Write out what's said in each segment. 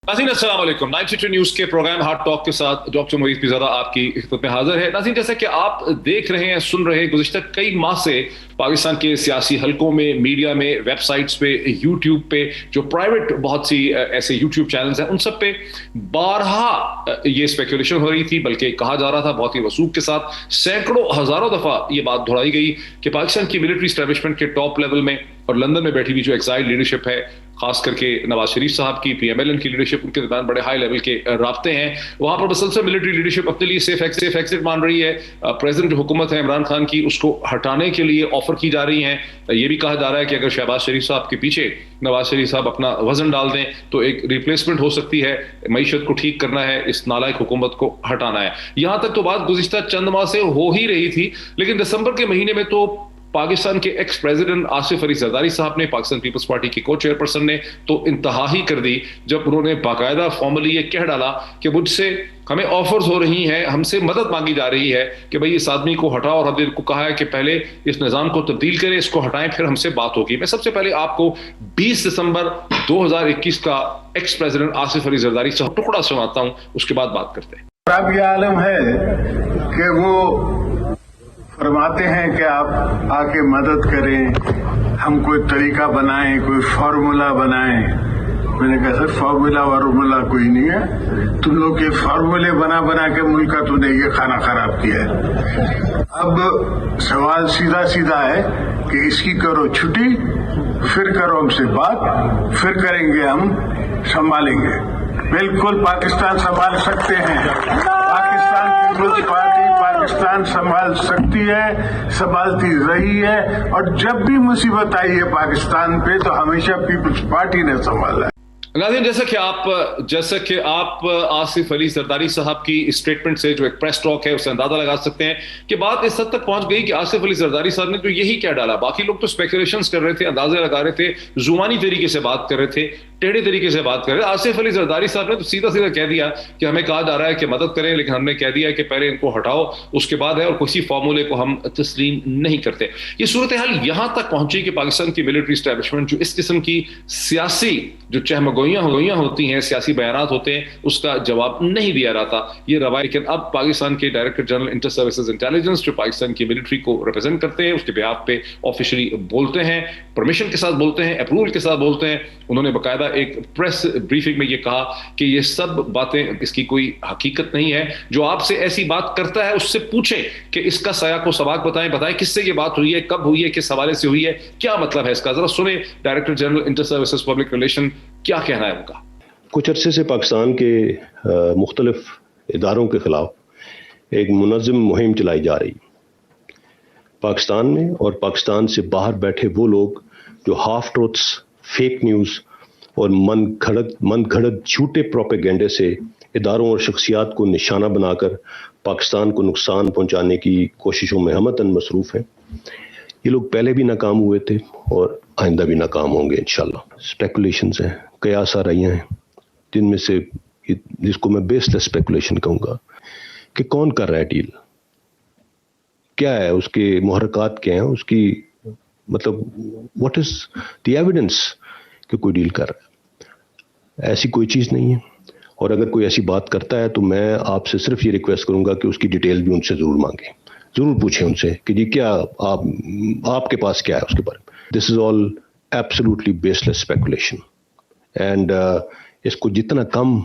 नाज़रीन अस्सलाम वालेकुम। 92 न्यूज़ के प्रोग्राम हार्ट टॉक के साथ डॉक्टर मोईज़ पिज़ादा आपकी खिदमत में हाजिर है। नाज़रीन, जैसा कि आप देख रहे हैं, सुन रहे हैं, गुज़िश्ता कई माह से पाकिस्तान के सियासी हलकों में, मीडिया में, वेबसाइट्स पे, यूट्यूब पे, जो प्राइवेट बहुत सी ऐसे यूट्यूब चैनल्स हैं, उन सब पे बारहा ये स्पेकुलेशन हो रही थी, बल्कि कहा जा रहा था बहुत ही वसूख के साथ, सैकड़ों हजारों दफा ये बात दोहराई गई कि पाकिस्तान की मिलिट्री एस्टेब्लिशमेंट के टॉप लेवल में और लंदन में बैठी हुई जो एक्साइल लीडरशिप है, खास करके नवाज शरीफ साहब की, PMLN की लीडरशिप, उनके दरमियान बड़े हाई लेवल के राब्ते हैं। वहां पर मुसलसल मिलिट्री लीडरशिप अपने लिए सेफ एक्सिट मान रही है। प्रेसिडेंट जो हुकूमत है इमरान खान की, उसको हटाने के लिए ऑफर की जा रही है। ये भी कहा जा रहा है कि अगर शहबाज शरीफ साहब के पीछे नवाज शरीफ साहब अपना वजन डाल दें तो एक रिप्लेसमेंट हो सकती है। मईशत को ठीक करना है, इस नालायक हुकूमत को हटाना है। यहां तक तो बात गुज़िश्ता चंद माह से हो ही रही थी, लेकिन दिसंबर के महीने में तो पाकिस्तान के एक्स प्रेसिडेंट आसिफ अली जरदारी साहब ने, पाकिस्तान पीपल्स पार्टी की को चेयरपर्सन ने तो इंतहा ही कर दी, जब उन्होंने बाकायदा फॉर्मली ये कह डाला कि मुझसे हमें ऑफर्स हो रही हैं, हमसे मदद मांगी जा रही है कि भाई इस आदमी को हटाओ, और हमने इनको कहा है कि पहले इस निजाम को तब्दील करें, इसको हटाएं, फिर हमसे बात होगी। मैं सबसे पहले आपको 20 दिसंबर 2021 का एक्स प्रेसिडेंट आसिफ अली जरदारी साहब टुकड़ा सुनाता हूं, उसके बाद बात करते हैं। अब ये आलम है कि वो फरमाते हैं कि आप आके मदद करें, हम कोई तरीका बनाएं, कोई फार्मूला बनाएं। मैंने कहा सर फार्मूला वार्मूला कोई नहीं है, तुम लोग के फार्मूले बना बना के मुल्क का तुमने ये खाना खराब किया है। अब सवाल सीधा सीधा है कि इसकी करो छुट्टी, फिर करो हमसे बात, फिर करेंगे, हम संभालेंगे। बिल्कुल पाकिस्तान संभाल सकते हैं, पाकिस्तान पीपल्स पार्टी पाकिस्तान संभाल सकती है, संभालती रही है, और जब भी मुसीबत आई है पाकिस्तान पे तो हमेशा पीपल्स पार्टी ने संभाला है। नाज़रीन, जैसा कि आप आसिफ अली जरदारी साहब की स्टेटमेंट से, जो एक प्रेस टॉक है, उससे अंदाजा लगा सकते हैं कि बात इस हद तक पहुंच गई कि आसिफ अली जरदारी साहब ने तो यही क्या डाला। बाकी लोग तो स्पेकुलेशंस कर रहे थे, अंदाजे लगा रहे थे, जुबानी तरीके से बात कर रहे थे, टेढ़े तरीके से बात कर रहे थे। आसिफ अली जरदारी साहब ने तो सीधा सीधा कह दिया कि हमें कहा जा रहा है कि मदद करें, लेकिन हमने कह दिया कि पहले इनको हटाओ, उसके बाद है, और किसी फॉर्मूले को हम तस्लीम नहीं करते। ये सूरत हाल यहां तक पहुंची कि पाकिस्तान की मिलिट्री एस्टेब्लिशमेंट जो इस किस्म की सियासी जो चहमगोइयां होती हैं, सियासी बयानात होते हैं, उसका जवाब नहीं दिया रहा था। ये रवायत, लेकिन अब पाकिस्तान के director general inter services intelligence, जो पाकिस्तान की मिलिट्री को रिप्रेजेंट करते हैं, उसके बिहाफ पे ऑफिशियली बोलते हैं, परमिशन के साथ बोलते हैं, अप्रूवल के साथ बोलते हैं। उन्होंने बाकायदा एक प्रेस ब्रीफिंग में ये कहा कि ये सब बातें, इसकी कोई हकीकत नहीं है। जो आपसे ऐसी बात करता है उससे पूछें कि इसका सया को सवाक बताएं किससे ये बात हुई है, कब हुई है, किस हवाले से हुई है, क्या मतलब है इसका। जरा सुने director general inter services public relation क्या कहना है उनका। कुछ अरसे से पाकिस्तान के मुख्तलिफ इदारों के खिलाफ एक मुनज़्ज़म मुहिम चलाई जा रही पाकिस्तान में, और पाकिस्तान से बाहर बैठे वो लोग जो हाफ ट्रूथ्स, फेक न्यूज़ और मन घड़त झूठे प्रोपेगेंडे से इदारों और शख्सियात को निशाना बनाकर पाकिस्तान को नुकसान पहुंचाने की कोशिशों में हमतन मसरूफ़ हैं। ये लोग पहले भी नाकाम हुए थे और आइंदा भी नाकाम होंगे इंशाल्लाह। स्पेकुलेशंस हैं, कयास आ रही हैं, जिनमें से जिसको मैं बेस्ड स्पेकुलेशन कहूँगा कि कौन कर रहा है डील, क्या है उसके मुहर्रकात, क्या है उसकी, मतलब व्हाट इज द एविडेंस कि कोई डील कर रहा है। ऐसी कोई चीज़ नहीं है, और अगर कोई ऐसी बात करता है तो मैं आपसे सिर्फ ये रिक्वेस्ट करूंगा कि उसकी डिटेल भी उनसे ज़रूर मांगें, ज़रूर पूछें उनसे कि जी क्या आपके पास क्या है उसके बारे में। This is all absolutely baseless speculation, and इसको जितना कम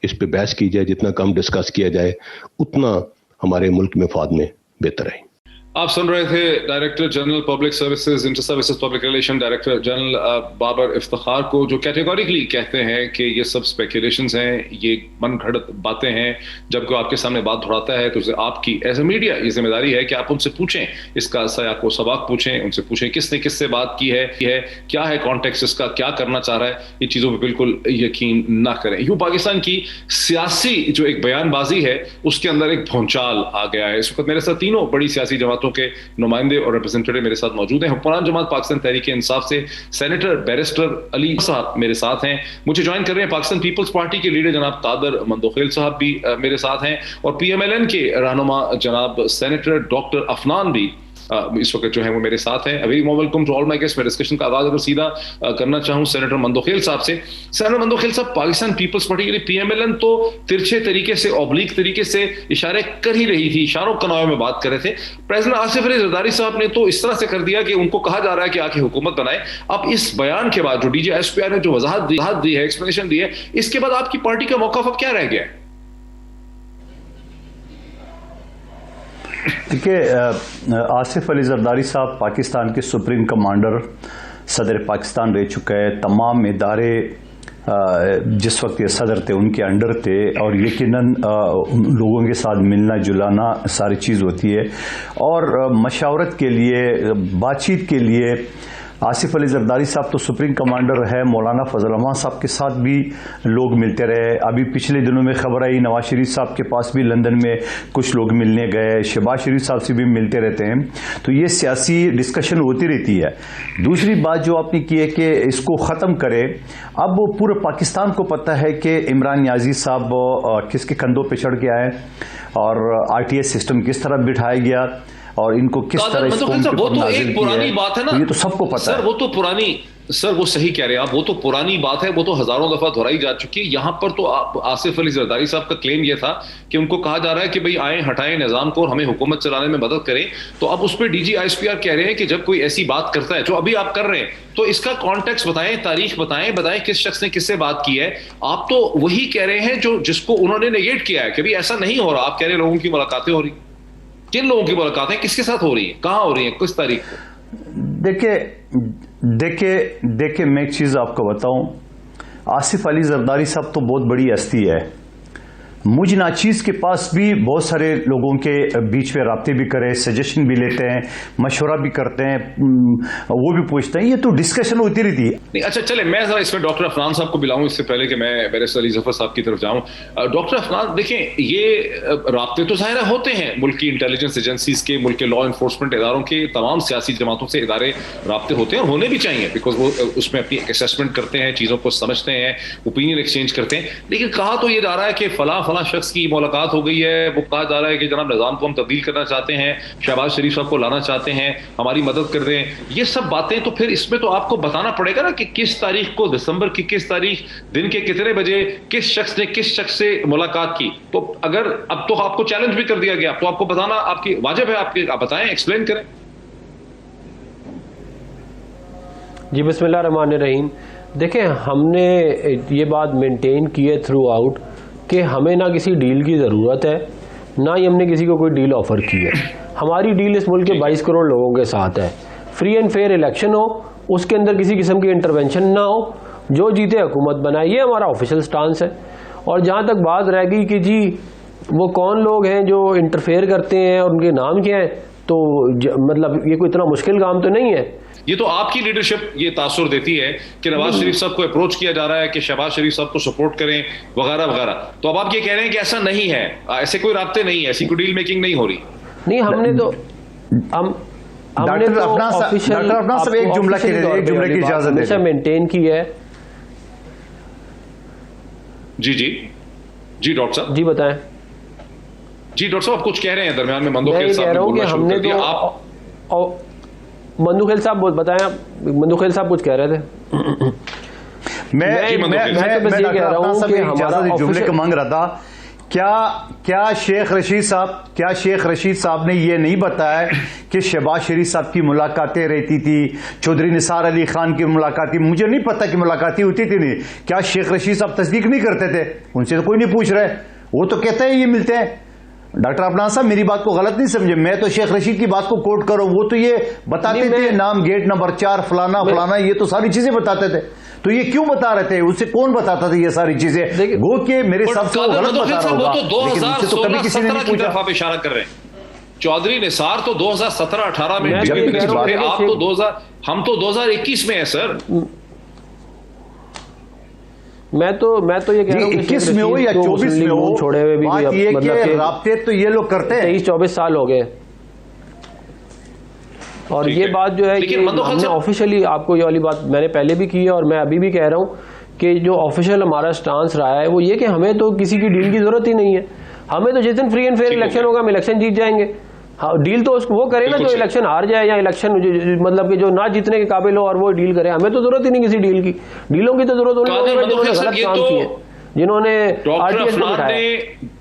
इस पे बहस की जाए, जितना कम डिस्कस किया जाए, उतना हमारे मुल्क में फायदे में बेहतर है। आप सुन रहे थे director general public services, inter services public relation, director general Babar Iftikhar को, जो कैटेगोरिकली कहते हैं कि ये सब स्पेकुलेशंस हैं, ये मन घड़त बातें हैं। जब कोई आपके सामने बात दोहराता है तो आपकी एज ए मीडिया ये जिम्मेदारी है कि आप उनसे पूछें, इसका सया को सवाक पूछें, उनसे पूछें किसने किससे बात की है, क्या है कॉन्टेक्स्ट इसका, क्या करना चाह रहा है। ये चीज़ों पर बिल्कुल यकीन ना करें। यूँ पाकिस्तान की सियासी जो एक बयानबाजी है उसके अंदर एक भौचाल आ गया है। इस वक्त मेरे साथ तीनों बड़ी सियासी जमातों के नुमाइंदे और रिप्रेजेंटेटिव मेरे साथ मौजूद हैं। हुक्मरान जमात पाकिस्तान तहरीक इंसाफ से सेनेटर बैरिस्टर अली साहब मेरे साथ हैं। मुझे ज्वाइन कर रहे हैं पाकिस्तान पीपल्स पार्टी के लीडर जनाब कादर मंदोखेल साहब भी मेरे साथ हैं, और PMLN के रहनुमा जनाब सेनेटर डॉक्टर अफनान भी इस वक्त जो है वो मेरे साथ हैं। Very warm welcome to all my guest. मैं डिस्कशन का आगाज अगर सीधा करना चाहूं सेनेटर मंदोखेल साहब से। सेनेटर मंदोखेल साहब, पाकिस्तान पीपल्स पार्टी यानी पीएमएलएन तो तिरछे तरीके से, ऑब्लिक तरीके से इशारे कर ही रही थी, इशारों कनावे में बात कर रहे थे। प्रेसिडेंट आसिफ अली जरदारी साहब ने तो इस तरह से कर दिया कि उनको कहा जा रहा है कि आके हुकूमत बनाए। अब इस बयान के बाद जो डीजीएसपीआर ने जो वजाहत दी है, एक्सप्लेनेशन दी है, इसके बाद आपकी पार्टी का मौक़िफ़ अब क्या रह गया है? देखिए, आसिफ अली जरदारी साहब पाकिस्तान के सुप्रीम कमांडर, सदर पाकिस्तान रह चुका है। तमाम इदारे जिस वक्त ये सदर थे उनके अंडर थे, और यकीनन लोगों के साथ मिलना जुलाना सारी चीज़ होती है। और मशावरत के लिए, बातचीत के लिए आसिफ अली जरदारी साहब तो सुप्रीम कमांडर है। मौलाना फजल रहमान साहब के साथ भी लोग मिलते रहे। अभी पिछले दिनों में खबर आई नवाज शरीफ साहब के पास भी लंदन में कुछ लोग मिलने गए, शहबाज शरीफ साहब से भी मिलते रहते हैं। तो ये सियासी डिस्कशन होती रहती है। दूसरी बात जो आपने की है कि इसको ख़त्म करें, अब वो पूरे पाकिस्तान को पता है कि इमरान नियाज़ी साहब किसके कंधों पर चढ़ के आए और आरटीएस सिस्टम किस तरह बिठाया गया और इनको किस तरह वो तो एक पुरानी बात है ना, ये तो सबको पता है। वो तो पुरानी, सर वो सही कह रहे हैं आप, वो तो पुरानी बात है, वो तो हजारों दफा दोहराई जा चुकी है। यहां पर तो आसिफ अली जरदारी साहब का क्लेम यह था कि उनको कहा जा रहा है कि भाई आए, हटाएं निजाम को और हमें हुकूमत चलाने में मदद करें। तो अब उस पर डीजीएसपीआर कह रहे हैं कि जब कोई ऐसी बात करता है जो अभी आप कर रहे हैं, तो इसका कॉन्टेक्स्ट बताएं, तारीख बताएं किस शख्स ने किससे बात की है। आप तो वही कह रहे हैं जो जिसको उन्होंने नेगेट किया है कि भाई ऐसा नहीं हो रहा। आप कह रहे हैं लोगों की मुलाकातें हो रही, किन लोगों की मुलाकातें किसके साथ हो रही है, कहां हो रही है, किस तारीख को? देखिए मैं एक चीज आपको बताऊं, आसिफ अली जरदारी साहब तो बहुत बड़ी हस्ती है। मुझ नाचीज के पास भी बहुत सारे लोगों के बीच में राब्ते भी करे, सजेशन भी लेते हैं, मशवरा भी करते हैं, वो भी पूछते हैं। ये तो डिस्कशन होती रहती है। नहीं, अच्छा चले, मैं जरा इसमें डॉक्टर अफनान साहब को बुलाऊं इससे पहले कि मैं बैरिस्टर अली जफर साहब की तरफ जाऊं। डॉक्टर अफनान, देखें, ये राब्ते तो ज़ाहिर होते हैं मुल्क की इंटेलिजेंस एजेंसीज के, मुल्क के लॉ इन्फोर्समेंट इदारों के, तमाम सियासी जमातों से इदारे राब्ते होते हैं और होने भी चाहिए, बिकॉज वो उसमें अपनी असेसमेंट करते हैं, चीज़ों को समझते हैं, ओपिनियन एक्सचेंज करते हैं। लेकिन कहा तो ये जा रहा है कि फला शख्स की मुलाकात हो गई है, वो कहा जा रहा है कि जनाब निजाम को हम तब्दील करना चाहते हैं, शहबाज शरीफ साहब को लाना चाहते हैं, हमारी मदद कर दें, ये सब बातें। तो फिर इसमें तो आपको बताना पड़ेगा ना कि किस तारीख को, दिसंबर की किस तारीख, दिन के कितने बजे, किस शख्स ने किस शख्स से मुलाकात की। तो अगर अब तो आपको चैलेंज भी कर दिया गया, तो आपको बताना आपकी वाजिब है, आप बताएं, एक्सप्लेन करें। जी बिस्मिल्लाह रहमान रहीम। देखें, हमने ये बात मेंटेन की है थ्रू आउट कि हमें ना किसी डील की ज़रूरत है, ना ही हमने किसी को कोई डील ऑफ़र की है। हमारी डील इस मुल्क के 22 करोड़ लोगों के साथ है। फ्री एंड फेयर इलेक्शन हो, उसके अंदर किसी किस्म की इंटरवेंशन ना हो, जो जीते हुकूमत बनाए, ये हमारा ऑफिशियल स्टांस है। और जहाँ तक बात रह गई कि जी वो कौन लोग हैं जो इंटरफेयर करते हैं और उनके नाम क्या हैं, तो मतलब ये कोई इतना मुश्किल काम तो नहीं है। ये तो आपकी लीडरशिप ये तासुर देती है कि नवाज शरीफ साहब को अप्रोच किया जा रहा है कि शहबाज शरीफ साहब को सपोर्ट करें वगैरह वगैरह। तो अब आप ये कह रहे हैं कि ऐसा नहीं है, ऐसे कोई राब्ते नहीं है, ऐसी कोई डील मेकिंग नहीं हो रही। नहीं, हमने तो डॉक्टर अपना सब एक जुमला की इजाजत हमेशा मेंटेन की है। जी डॉक्टर साहब, जी बताएं। जी डॉक्टर साहब, आप कुछ कह रहे हैं दरमियान में, मंदोखेल साहब ने बोलना शुरू कर दिया। आप मंदोखेल साहब बताएं, मंदोखेल साहब कुछ कह रहे थे। मैं बस ये कह रहा हूं कि हमारा जुमले को मांग रहा था, क्या शेख रशीद साहब ने ये नहीं बताया कि शहबाज शरीफ साहब की मुलाकातें रहती थी, चौधरी निसार अली खान की मुलाकातें, मुझे नहीं पता कि मुलाकातें होती थी नहीं। क्या शेख रशीद साहब तस्दीक नहीं करते थे? उनसे तो कोई नहीं पूछ रहे, वो तो कहते हैं ये मिलते हैं। डॉक्टर अफनान साहब, मेरी बात को गलत नहीं समझे, मैं तो शेख रशीद की बात को कोट करूं, वो तो ये बताते थे नाम, गेट नंबर 4 फलाना, ये तो सारी चीजें बताते थे। तो ये क्यों बता रहे थे? उससे कौन बताता था ये सारी चीजें? वो के मेरे हिसाब से वो गलत बता रहा होगा, लेकिन तो कभी किसी ने नहीं पूछा। आप इशारा कर रहे हैं चौधरी निसार तो 2017-18 में, आप तो 2000, हम तो 2021 में है सर। मैं तो ये कह रहा हूं 21 में हो या 24 में हो, छोड़े हुए भी बात ये कि राब्ते तो ये लोग करते हैं। 23-24 साल हो गए। और ये बात जो है कि हमने ऑफिशियली, आपको ये वाली बात मैंने पहले भी की है और मैं अभी भी कह रहा हूँ कि जो ऑफिशियल हमारा स्टांस रहा है वो ये कि हमें तो किसी की डील की जरूरत ही नहीं है। हमें तो जिस दिन फ्री एंड फेयर इलेक्शन होगा हम इलेक्शन जीत जाएंगे। हाँ, डील तो वो करे ना जो इलेक्शन हार जाए या इलेक्शन मतलब कि जो ना जीतने के काबिल हो और वो डील करे। हमें तो जरूरत ही नहीं किसी डील की। डीलों की तो जरूरत उन्होंने गलत काम किए, जिन्होंने आरटीएस को बिठाया।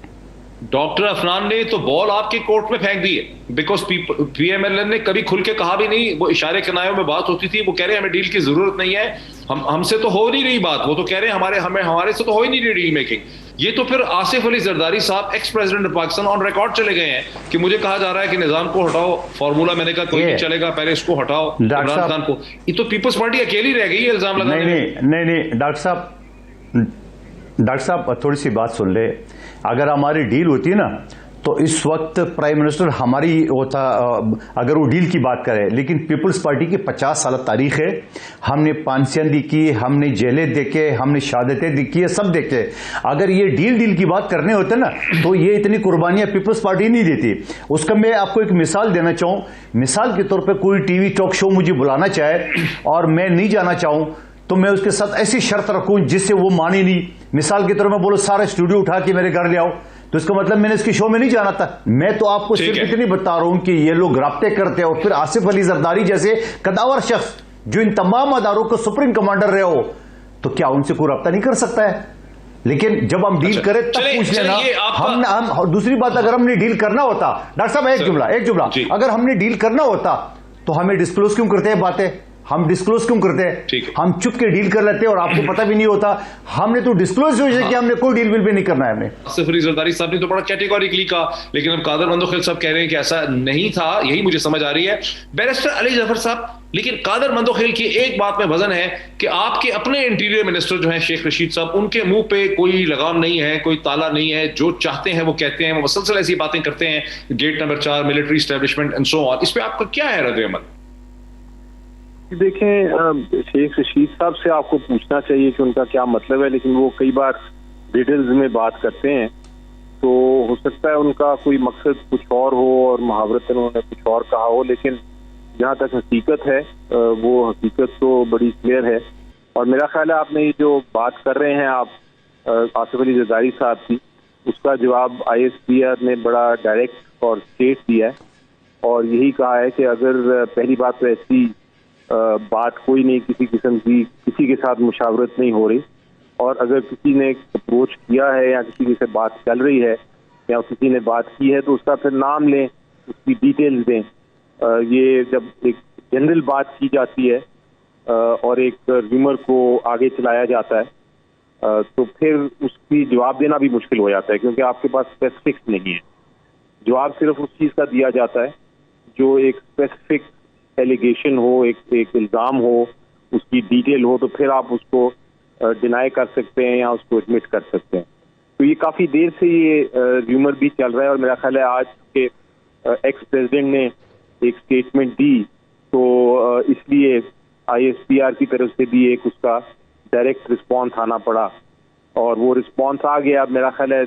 डॉक्टर अफनान ने तो बॉल आपके कोर्ट में फेंक दी है, बिकॉज पीएमएलएन ने कभी खुल के कहा भी नहीं। वो इशारे किनारों में बात होती थी, वो कह रहे हैं हमें डील की जरूरत नहीं है, हमसे तो हो नहीं रही बात। वो तो कह रहे हैं हमारे से तो हो ही नहीं रही डील मेकिंग। ये तो फिर आसिफ अली जरदारी साहब ex president of Pakistan on record चले गए हैं कि मुझे कहा जा रहा है कि निजाम को हटाओ, फार्मूला मैंने कहा कोई नहीं चलेगा, पहले इसको हटाओ, इमरान खान को। ये तो पीपल्स पार्टी अकेली रह गई है इल्जाम लगाने में। नहीं डॉक्टर साहब थोड़ी सी बात सुन ले। अगर हमारी डील होती है ना तो इस वक्त प्राइम मिनिस्टर हमारी होता, अगर वो डील की बात करें। लेकिन पीपल्स पार्टी की 50 साल तारीख है, हमने फांसियां देखी, हमने जेलें देखे, हमने शहादतें देखी है, सब देखे। अगर ये डील की बात करने होते ना तो ये इतनी कुर्बानियां पीपल्स पार्टी नहीं देती। उसका मैं आपको एक मिसाल देना चाहूं। मिसाल के तौर पर कोई टीवी टॉक शो मुझे बुलाना चाहे और मैं नहीं जाना चाहूं तो मैं उसके साथ ऐसी शर्त रखूं जिससे वो माने नहीं। मिसाल के तौर पर बोलो सारा स्टूडियो उठा के मेरे घर ले आओ, तो इसका मतलब मैंने इसकी शो में नहीं जाना था। मैं तो आपको सिर्फ इतनी बता रहा हूं कि ये लोग राब्ते करते हैं। और फिर आसिफ अली जरदारी जैसे कदावर शख्स जो इन तमाम अदारों को सुप्रीम कमांडर रहे हो, तो क्या उनसे कोई राब्ता नहीं कर सकता है? लेकिन जब हम डील करें तब पूछ लेना। हम दूसरी बात, अगर हमने डील करना होता, डॉक्टर साहब एक जुमला, अगर हमने डील करना होता तो हमें डिस्क्लोज क्यों करते हैं बातें? हम डिस्क्लोज क्यों करते हैं? हम चुप के डील कर लेते हैं और आपको पता भी नहीं होता। हमने तो डिस्क्लोज कि हमने कोई डील भी नहीं करना है। हमने आसिफ अली जरदारी साहब ने तो बड़ा कैटेगोरिकली कहा, लेकिन अब कादर मंदोखेल साहब कह रहे हैं कि ऐसा नहीं था। यही मुझे समझ आ रही है बैरिस्टर अली जफर साहब। लेकिन कादर मंदोखेल की एक बात में वजन है कि आपके अपने इंटीरियर मिनिस्टर जो हैं शेख रशीद साहब, उनके मुंह पे कोई लगाम नहीं है, कोई ताला नहीं है। जो चाहते हैं वो कहते हैं, वो मुसलसल ऐसी बातें करते हैं, gate number 4, military establishment and so on. इस पे आपका क्या है रद्द अमल? देखें, शेख रशीद साहब से आपको पूछना चाहिए कि उनका क्या मतलब है, लेकिन वो कई बार डिटेल्स में बात करते हैं, तो हो सकता है उनका कोई मकसद कुछ और हो और मुहावरतन उन्होंने कुछ और कहा हो। लेकिन जहाँ तक हकीकत है वो हकीकत तो बड़ी क्लियर है। और मेरा ख्याल है आपने ये जो बात कर रहे हैं आप आसिफ अली जरदारी साहब की, उसका जवाब ISPR ने बड़ा डायरेक्ट और स्ट्रेट दिया है और यही कहा है कि अगर पहली बात तो ऐसी बात कोई नहीं, किसी किस्म की किसी के साथ मुशावरत नहीं हो रही, और अगर किसी ने अप्रोच किया है या किसी से बात चल रही है या किसी ने बात की है तो उसका फिर नाम लें, उसकी डिटेल्स दें। ये जब एक जनरल बात की जाती है और एक र्यूमर को आगे चलाया जाता है तो फिर उसकी जवाब देना भी मुश्किल हो जाता है, क्योंकि आपके पास स्पेसिफिक्स नहीं है। जवाब सिर्फ उस चीज़ का दिया जाता है जो एक स्पेसिफिक एलिगेशन हो, एक इल्ज़ाम हो, उसकी डिटेल हो, तो फिर आप उसको डिनाई कर सकते हैं या उसको एडमिट कर सकते हैं। तो ये काफ़ी देर से ये र्यूमर भी चल रहा है और मेरा ख्याल है आज के एक्स प्रेसिडेंट ने एक स्टेटमेंट दी तो इसलिए ISPR की तरफ से भी एक उसका डायरेक्ट रिस्पॉन्स आना पड़ा और वो रिस्पॉन्स आ गया। अब मेरा ख्याल है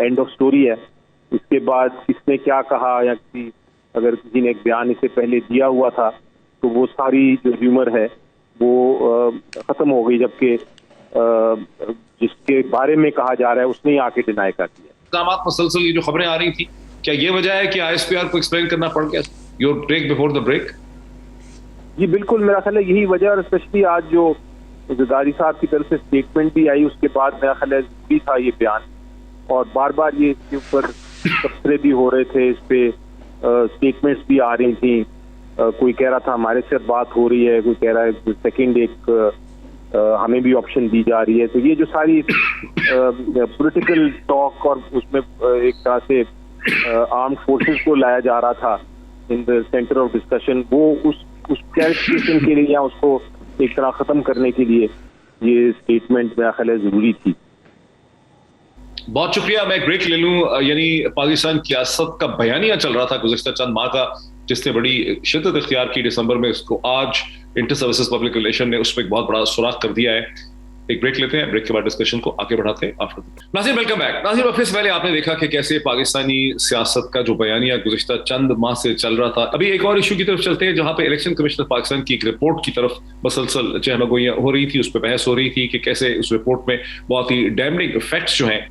एंड ऑफ स्टोरी है। इसके बाद किसने क्या कहा या अगर किसी ने एक बयान इससे पहले दिया हुआ था तो वो सारी जो र्यूमर है वो खत्म हो गई, जबकि जिसके बारे में कहा जा रहा है उसने ही आके डिनाई कर दिया। मुसलसल ये जो खबरें आ रही थी, क्या ये वजह है कि ISPR को एक्सप्लेन करना पड़ गया, your break before the break? जी बिल्कुल, मेरा ख्याल है यही वजह। और स्पेशली आज जो जरदारी साहब की तरफ से स्टेटमेंट भी आई उसके बाद मेरा ख्याल है जरूरी था ये बयान, और बार बार ये इसके ऊपर तबसरे भी हो रहे थे, इस पे स्टेटमेंट्स भी आ रही थी। कोई कह रहा था हमारे साथ बात हो रही है, कोई कह रहा है सेकंड एक हमें भी ऑप्शन दी जा रही है। तो ये जो सारी पॉलिटिकल टॉक और उसमें एक तरह से आर्म्ड फोर्सेस को लाया जा रहा था in the centre of discussion, वो उस क्लैरिफिकेशन के लिए या उसको एक तरह खत्म करने के लिए ये स्टेटमेंट मेरा ख्याल है जरूरी थी। बहुत शुक्रिया। मैं एक ब्रेक ले लूं। यानी पाकिस्तान की सियासत का बयानिया चल रहा था गुज़िश्ता चंद माह का, जिसने बड़ी शिद्दत इख्तियार की दिसंबर में, उसको आज इंटर सर्विसेज पब्लिक रिलेशन ने उस पर एक बहुत बड़ा सुराख कर दिया है। एक ब्रेक लेते हैं, ब्रेक के बाद डिस्कशन को आगे बढ़ाते हैं। नाज़रीन वेलकम बैक। नाज़रीन अब से पहले आपने देखा कि कैसे पाकिस्तानी सियासत का जो बयानिया गुज़िश्ता चंद माह से चल रहा था। अभी एक और इशू की तरफ चलते हैं जहां पे इलेक्शन कमिश्नर पाकिस्तान की एक रिपोर्ट की तरफ मसलसल चहमगोइयां हो रही थी, उस पर बहस हो रही थी कि कैसे उस रिपोर्ट में बहुत ही डैमेजिंग फैक्ट्स जो हैं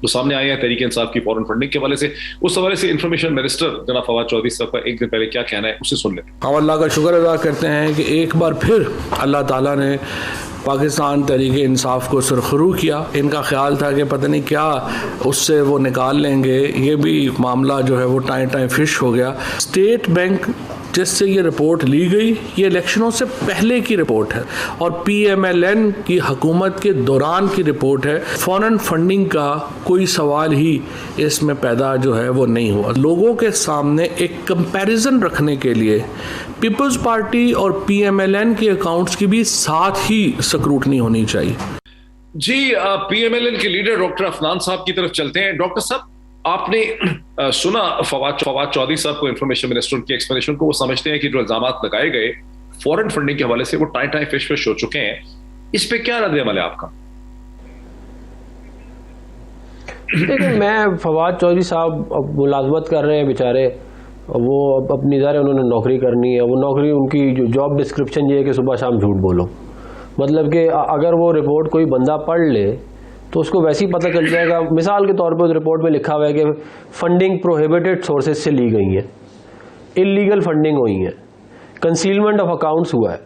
तो सामने आए हैं तहरीक इंसाफ की फॉरेन फंडिंग के हवाले से। उस हवाले से इंफॉर्मेशन मिनिस्टर जनाब फवाद चौधरी साहब का एक दिन पहले क्या कहना है, उसे सुन लेते हैं। हम अल्लाह का शुक्र अदा करते हैं कि एक बार फिर अल्लाह ताला ने पाकिस्तान तहरीक इंसाफ को सुरखरू किया। इनका ख्याल था कि पता नहीं क्या उससे वो निकाल लेंगे, ये भी मामला जो है वो टाइम फिश हो गया। स्टेट बैंक जिससे ये रिपोर्ट ली गई, ये इलेक्शनों से पहले की रिपोर्ट है और PMLN की हुकूमत के दौरान की रिपोर्ट है। फॉरेन फंडिंग का कोई सवाल ही इसमें पैदा जो है वो नहीं हुआ। लोगों के सामने एक कंपैरिजन रखने के लिए पीपल्स पार्टी और PMLN के अकाउंट्स की भी साथ ही स्क्रूटनी होनी चाहिए। जी, PMLN के लीडर डॉक्टर अफनान साहब की तरफ चलते हैं। डॉक्टर साहब, आपने सुना फवाद चौधरी साहब को, इंफॉर्मेशन मिनिस्टर की एक्सप्लेनेशन को। वो समझते हैं कि जो इल्जामात लगाए गए फॉरेन फंडिंग के हवाले से वो टाइम फिश हो चुके हैं। इस पे क्या रद्द अमल है आपका? देखिए, मैं फवाद चौधरी साहब अब मुलाजमत कर रहे हैं बेचारे, वो अपनी ज़ाहिर उन्होंने नौकरी करनी है। वो नौकरी, उनकी जो जॉब डिस्क्रिप्शन ये है कि सुबह शाम झूठ बोलो। मतलब कि अगर वो रिपोर्ट कोई बंदा पढ़ ले तो उसको वैसे ही पता चल जाएगा। मिसाल के तौर पे उस रिपोर्ट में लिखा हुआ है कि फंडिंग प्रोहिबिटेड सोर्सेज से ली गई है, इलीगल फंडिंग हुई है, कंसीलमेंट ऑफ अकाउंट्स हुआ है,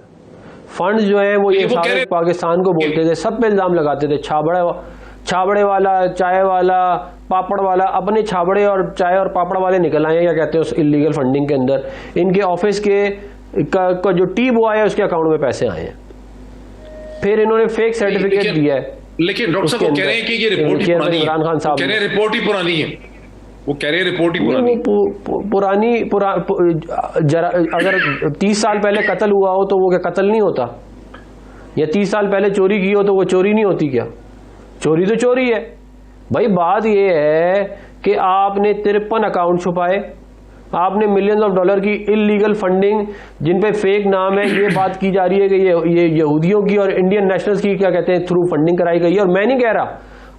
फंड्स जो हैं वो ये सारे पाकिस्तान को बोलते थे, सब पे इल्ज़ाम लगाते थे। छाबड़े वाला, चाय वाला, पापड़ वाला, अपने छाबड़े और चाय और पापड़ वाले निकल आए हैं, क्या कहते हैं, उस इलीगल फंडिंग के अंदर। इनके ऑफिस का जो टी बॉय है उसके अकाउंट में पैसे आए हैं। फिर इन्होंने फेक सर्टिफिकेट दिया है। लेकिन डॉक्टर साहब वो कह रहे हैं कि ये रिपोर्ट ही पुरानी है। इमरान खान साहब कह रहे हैं रिपोर्ट ही पुरानी है। वो कह रहे हैं रिपोर्ट ही पुरानी जरा अगर 30 साल पहले कत्ल हुआ हो तो वो क्या कत्ल नहीं होता? या 30 साल पहले चोरी की हो तो वो चोरी नहीं होती क्या? चोरी तो चोरी है भाई। बात ये है कि आपने 53 अकाउंट छुपाए, आपने मिलियंस ऑफ डॉलर की इलीगल फंडिंग जिन पे फेक नाम है, ये बात की जा रही है कि ये यहूदियों की और इंडियन नेशनल्स की क्या कहते हैं थ्रू फंडिंग कराई गई है। और मैं नहीं कह रहा,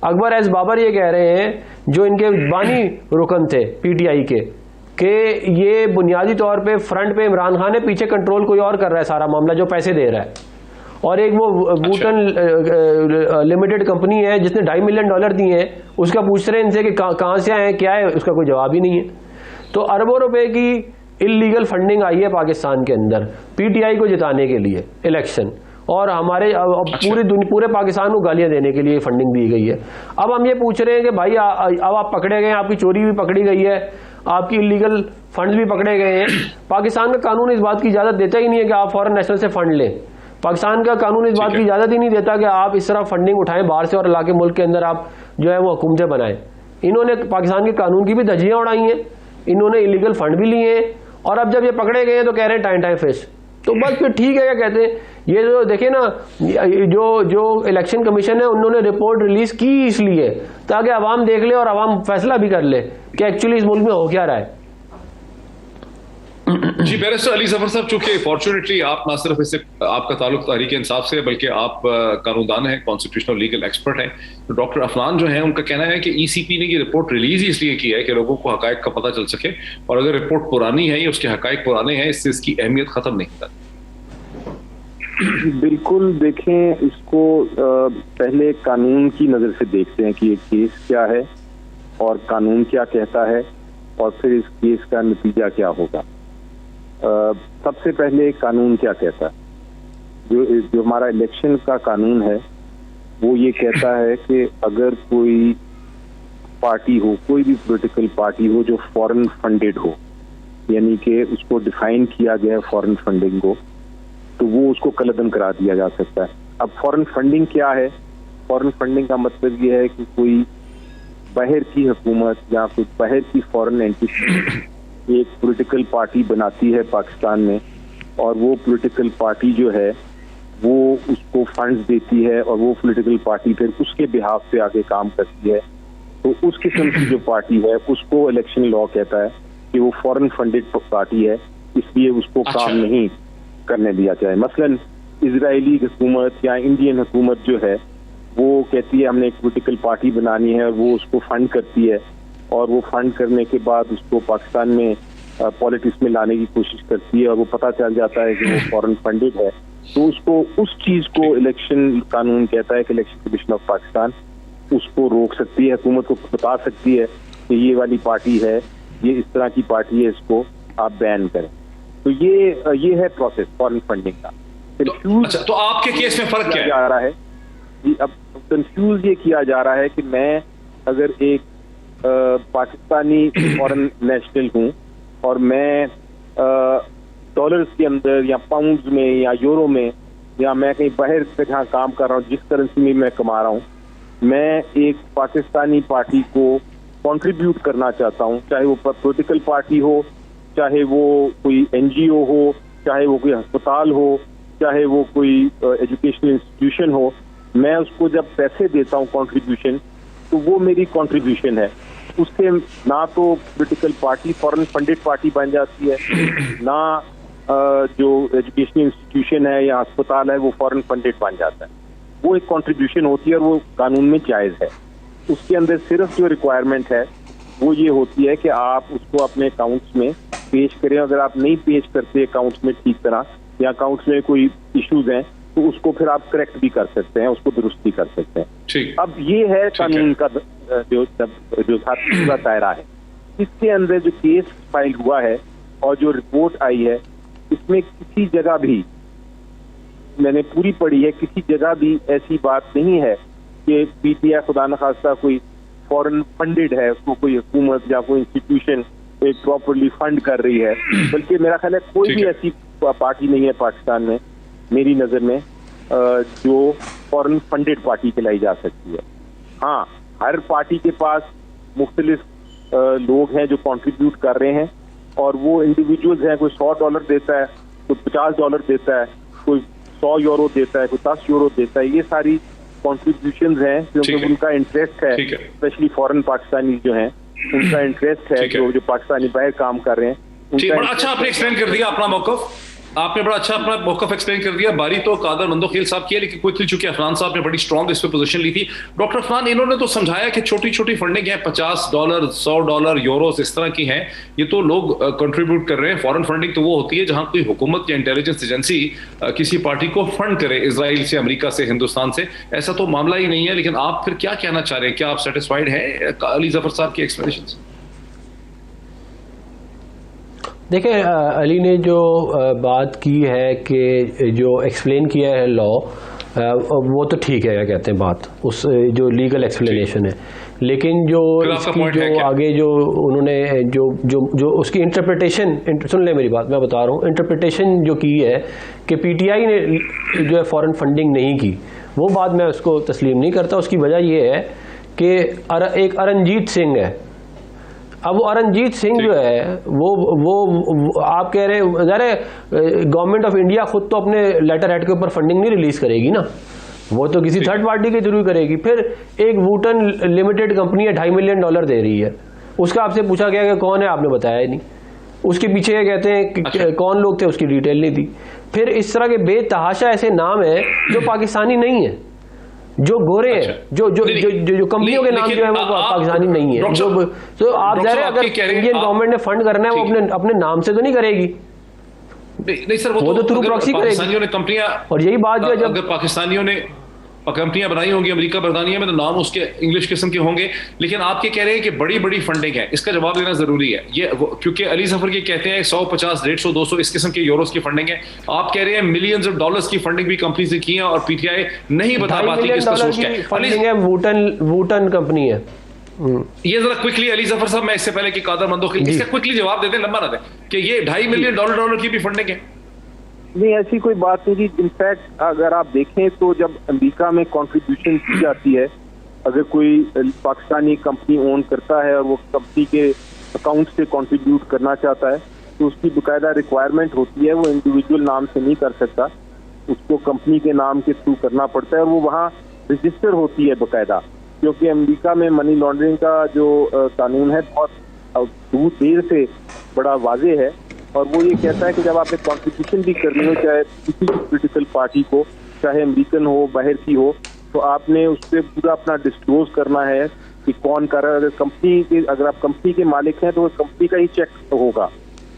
अकबर एस बाबर ये कह रहे हैं जो इनके बानी रुकन थे PTI के, कि ये बुनियादी तौर पे फ्रंट पे इमरान खान है, पीछे कंट्रोल कोई और कर रहा है सारा मामला, जो पैसे दे रहा है। और एक वो बूटन लिमिटेड कंपनी है जिसने $2.5 मिलियन दिए हैं, उसका पूछ रहे हैं इनसे कि कहाँ से आए, क्या है, उसका कोई जवाब ही नहीं है। तो अरबों रुपए की इलीगल फंडिंग आई है पाकिस्तान के अंदर PTI को जिताने के लिए इलेक्शन, और हमारे पूरे पाकिस्तान को गालियां देने के लिए फंडिंग दी गई है। अब हम ये पूछ रहे हैं कि भाई अब आप पकड़े गए, आपकी चोरी भी पकड़ी गई है, आपकी इलीगल फंड्स भी पकड़े गए हैं। पाकिस्तान का कानून इस बात की इजाजत देता ही नहीं है कि आप फॉरेन नेशनल से फंड लें। पाकिस्तान का कानून इस बात की इजाजत ही नहीं देता कि आप इस तरह फंडिंग उठाएं बाहर से और ला के मुल्क के अंदर आप जो है वो हुकूमतें बनाएं। इन्होंने पाकिस्तान के कानून की भी धज्जियां उड़ाई हैं, इन्होंने इलीगल फंड भी लिए हैं, और अब जब ये पकड़े गए तो कह रहे हैं टाइम फिश। तो बस फिर ठीक है, क्या कहते हैं, ये जो देखिए ना, जो इलेक्शन कमीशन है उन्होंने रिपोर्ट रिलीज की इसलिए ताकि अवाम देख ले और अवाम फैसला भी कर ले कि एक्चुअली इस मुल्क में हो क्या रहा है। जी, बैरिस्टर अली जफर साहब, चूंकि फॉर्चुनेटली आप ना सिर्फ इससे आपका ताल्लुक तहरीक इंसाफ से, बल्कि आप कानूनदान हैं, कॉन्स्टिट्यूशनल लीगल एक्सपर्ट हैं, तो डॉक्टर अफनान जो हैं उनका कहना है कि ECP ने ये रिपोर्ट रिलीज ही इसलिए की है कि लोगों को हकायक का पता चल सके, और अगर रिपोर्ट पुरानी है या उसके हकायक पुराने हैं, इससे इसकी अहमियत खत्म नहीं होता। बिल्कुल, देखें इसको पहले कानून की नजर से देखते हैं कि ये केस क्या है और कानून क्या कहता है, और फिर इस केस का नतीजा क्या होगा। सबसे पहले कानून क्या कहता है, जो हमारा इलेक्शन का कानून है वो ये कहता है कि अगर कोई पार्टी हो, कोई भी पॉलिटिकल पार्टी हो जो फॉरेन फंडेड हो, यानी कि उसको डिफाइन किया गया है फॉरेन फंडिंग को, तो वो उसको कलअदम करा दिया जा सकता है। अब फॉरेन फंडिंग क्या है? फॉरेन फंडिंग का मतलब ये है कि कोई बाहर की हुकूमत या कोई बाहर की फॉरेन एंटिटी एक पॉलिटिकल पार्टी बनाती है पाकिस्तान में, और वो पॉलिटिकल पार्टी जो है वो उसको फंड्स देती है, और वो पॉलिटिकल पार्टी फिर उसके बिहाफ पे आगे काम करती है। तो उस किस्म की जो पार्टी है उसको इलेक्शन लॉ कहता है कि वो फॉरेन फंडेड पार्टी है, इसलिए उसको काम नहीं करने दिया जाए। मसलन इजरायली हुकूमत या इंडियन हुकूमत जो है वो कहती है हमने एक पॉलिटिकल पार्टी बनानी है, और वो उसको फंड करती है, और वो फंड करने के बाद उसको पाकिस्तान में पॉलिटिक्स में लाने की कोशिश करती है, और वो पता चल जाता है कि वो फॉरेन फंडेड है, तो उसको उस चीज को इलेक्शन कानून कहता है कि इलेक्शन कमीशन ऑफ पाकिस्तान उसको रोक सकती है, हुकूमत को बता सकती है कि ये वाली पार्टी है, ये इस तरह की पार्टी है, इसको आप बैन करें। तो ये है प्रोसेस फॉरेन फंडिंग का। तो आपके केस में फर्क क्या जा रहा है जी? अब कंफ्यूज ये किया जा रहा है कि मैं अगर एक पाकिस्तानी फॉरेन नेशनल हूँ और मैं डॉलर्स के अंदर या पाउंड्स में या यूरो में या मैं कहीं बाहर से जहाँ काम कर रहा हूँ, जिस करेंसी में मैं कमा रहा हूँ, मैं एक पाकिस्तानी पार्टी को कंट्रीब्यूट करना चाहता हूँ, चाहे वो पॉलिटिकल पार्टी हो, चाहे वो कोई एनजीओ हो, चाहे वो कोई अस्पताल हो, चाहे वो कोई एजुकेशनल इंस्टीट्यूशन हो। मैं उसको जब पैसे देता हूँ कंट्रीब्यूशन, तो वो मेरी कंट्रीब्यूशन है। उससे ना तो political party foreign funded party बन जाती है, ना जो एजुकेशनल इंस्टीट्यूशन है या अस्पताल है वो फॉरेन फंडेड बन जाता है। वो एक कंट्रीब्यूशन होती है और वो कानून में जायज़ है। उसके अंदर सिर्फ जो रिक्वायरमेंट है वो ये होती है कि आप उसको अपने अकाउंट्स में पेश करें। अगर आप नहीं पेश करते अकाउंट्स में ठीक तरह, या अकाउंट्स में कोई इश्यूज हैं, तो उसको फिर आप करेक्ट भी कर सकते हैं, उसको दुरुस्त भी कर सकते हैं। अब ये है कानून का जो पूरा दायरा है। इसके अंदर जो केस फाइल हुआ है और जो रिपोर्ट आई है, इसमें किसी जगह भी, मैंने पूरी पढ़ी है, किसी जगह भी ऐसी बात नहीं है कि पीटीआई खुदा न खास्ता कोई फॉरेन फंडेड है, उसको कोई हुकूमत या कोई इंस्टीट्यूशन एक प्रॉपरली फंड कर रही है। बल्कि मेरा ख्याल है कोई भी ऐसी पार्टी नहीं है पाकिस्तान में, मेरी नज़र में, जो फॉरेन फंडेड पार्टी कहलाई जा सकती है। हाँ, हर पार्टी के पास मुख्तलिफ लोग हैं जो कंट्रीब्यूट कर रहे हैं, और वो इंडिविजुअल्स हैं, कोई $100 देता है, कोई $50 देता है, कोई 100 यूरो देता है, कोई 10 यूरो देता है। ये सारी कॉन्ट्रीब्यूशन हैं क्योंकि उनका इंटरेस्ट है, स्पेशली फॉरेन पाकिस्तानी जो हैं, उनका इंटरेस्ट है, जो पाकिस्तानी बाहर काम कर रहे हैं। बड़ा अच्छा आपने एक्सप्लेन कर दिया अपना मौकफ, आपने बड़ा अच्छा अपना मौकफ एक्सप्लेन कर दिया। बारी तो कादर मंदोखेल साहब की है, लेकिन क्विकली चूंकि अफनान साहब ने बड़ी स्ट्रॉन्ग इस पे पोजीशन ली थी। डॉक्टर अफनान, इन्होंने तो समझाया कि छोटी छोटी फंडिंग है, $50, $100, यूरोस, इस तरह की हैं, ये तो लोग कंट्रीब्यूट कर रहे हैं। फॉरेन फंडिंग तो वो होती है जहां कोई हुकूमत या इंटेलिजेंस एजेंसी किसी पार्टी को फंड करे, इजराइल से, अमेरिका से, हिंदुस्तान से। ऐसा तो मामला ही नहीं है। लेकिन आप फिर क्या कहना चाह रहे हैं? क्या आप सेटिस्फाइड हैं अली जफर साहब की एक्सप्लेनेशन से? देखिए, अली ने जो बात की है कि जो एक्सप्लेन किया है लॉ, वो तो ठीक है, क्या कहते हैं बात, उस जो लीगल एक्सप्लेनेशन है। लेकिन जो इसकी जो आगे जो उन्होंने जो जो जो उसकी इंटरप्रिटेशन, सुन ले मेरी बात, मैं बता रहा हूँ, इंटरप्रिटेशन जो की है कि पीटीआई ने जो है फॉरेन फंडिंग नहीं की, वो बात मैं उसको तस्लीम नहीं करता। उसकी वजह ये है कि एक अरनजीत सिंह है। अब वो अरनजीत सिंह जो है वो आप कह रहे हैं, ज़रा गवर्नमेंट ऑफ इंडिया खुद तो अपने लेटर हेड के ऊपर फंडिंग नहीं रिलीज करेगी ना, वो तो किसी थर्ड पार्टी के थ्रू करेगी। फिर एक वूटन लिमिटेड कंपनी है, $2.5 मिलियन दे रही है, उसका आपसे पूछा गया कि कौन है, आपने बताया ही नहीं। उसके पीछे कहते हैं कि कौन लोग थे, उसकी डिटेल नहीं दी। फिर इस तरह के बेतहाशा ऐसे नाम है जो पाकिस्तानी नहीं है, जो गोरे हैं, जो जो जो जो कंपनियों के नाम जो है वो पाकिस्तानी नहीं है। जो तो आप ज़रा, अगर इंडियन गवर्नमेंट ने फंड करना है वो अपने नाम से तो नहीं करेगी, नहीं सर, वो तो थ्रू प्रॉक्सी करेगी। कंपनियां, और यही बात जो है, जब पाकिस्तानियों ने कंपनियां बनाई होंगी अमेरिका बरतानिया में, तो नाम उसके इंग्लिश किस्म के होंगे। लेकिन आप क्या कह रहे हैं कि बड़ी बड़ी फंडिंग है, इसका जवाब देना जरूरी है। ये क्योंकि अली जफर के कहते हैं 100, 50, 150, 200 इस किस्म के यूरोस की फंडिंग है। आप कह रहे हैं मिलियंस ऑफ डॉलर्स की फंडिंग भी कंपनी से की है और पीटीआई नहीं बता पाती कि इसका सोर्स क्या है। फंडिंग है, वूटन कंपनी है। ये जरा क्विकली अली जफर साहब, मैं इससे पहले कि कादर मंदोखेल, इसका क्विकली जवाब दे दें, लंबा ना दें, कि ये $2.5 मिलियन की भी फंडिंग है। नहीं, ऐसी कोई बात नहीं थी। इनफैक्ट अगर आप देखें तो जब अमेरिका में कंट्रीब्यूशन की जाती है, अगर कोई पाकिस्तानी कंपनी ओन करता है और वो कंपनी के अकाउंट से कंट्रीब्यूट करना चाहता है, तो उसकी बाकायदा रिक्वायरमेंट होती है, वो इंडिविजुअल नाम से नहीं कर सकता, उसको कंपनी के नाम के थ्रू करना पड़ता है, और वो वहाँ रजिस्टर होती है बाकायदा। क्योंकि अमेरिका में मनी लॉन्ड्रिंग का जो कानून है बहुत देर से बड़ा वाजे है, और वो ये कहता है कि जब आपने कॉन्ट्रीब्यूशन भी करनी हो, चाहे किसी भी पोलिटिकल पार्टी को, चाहे अमेरिकन हो, बाहर की हो, तो आपने उस पर पूरा अपना डिस्क्लोज करना है कि कौन कर रहा है। अगर आप कंपनी के मालिक हैं तो कंपनी का ही चेक होगा,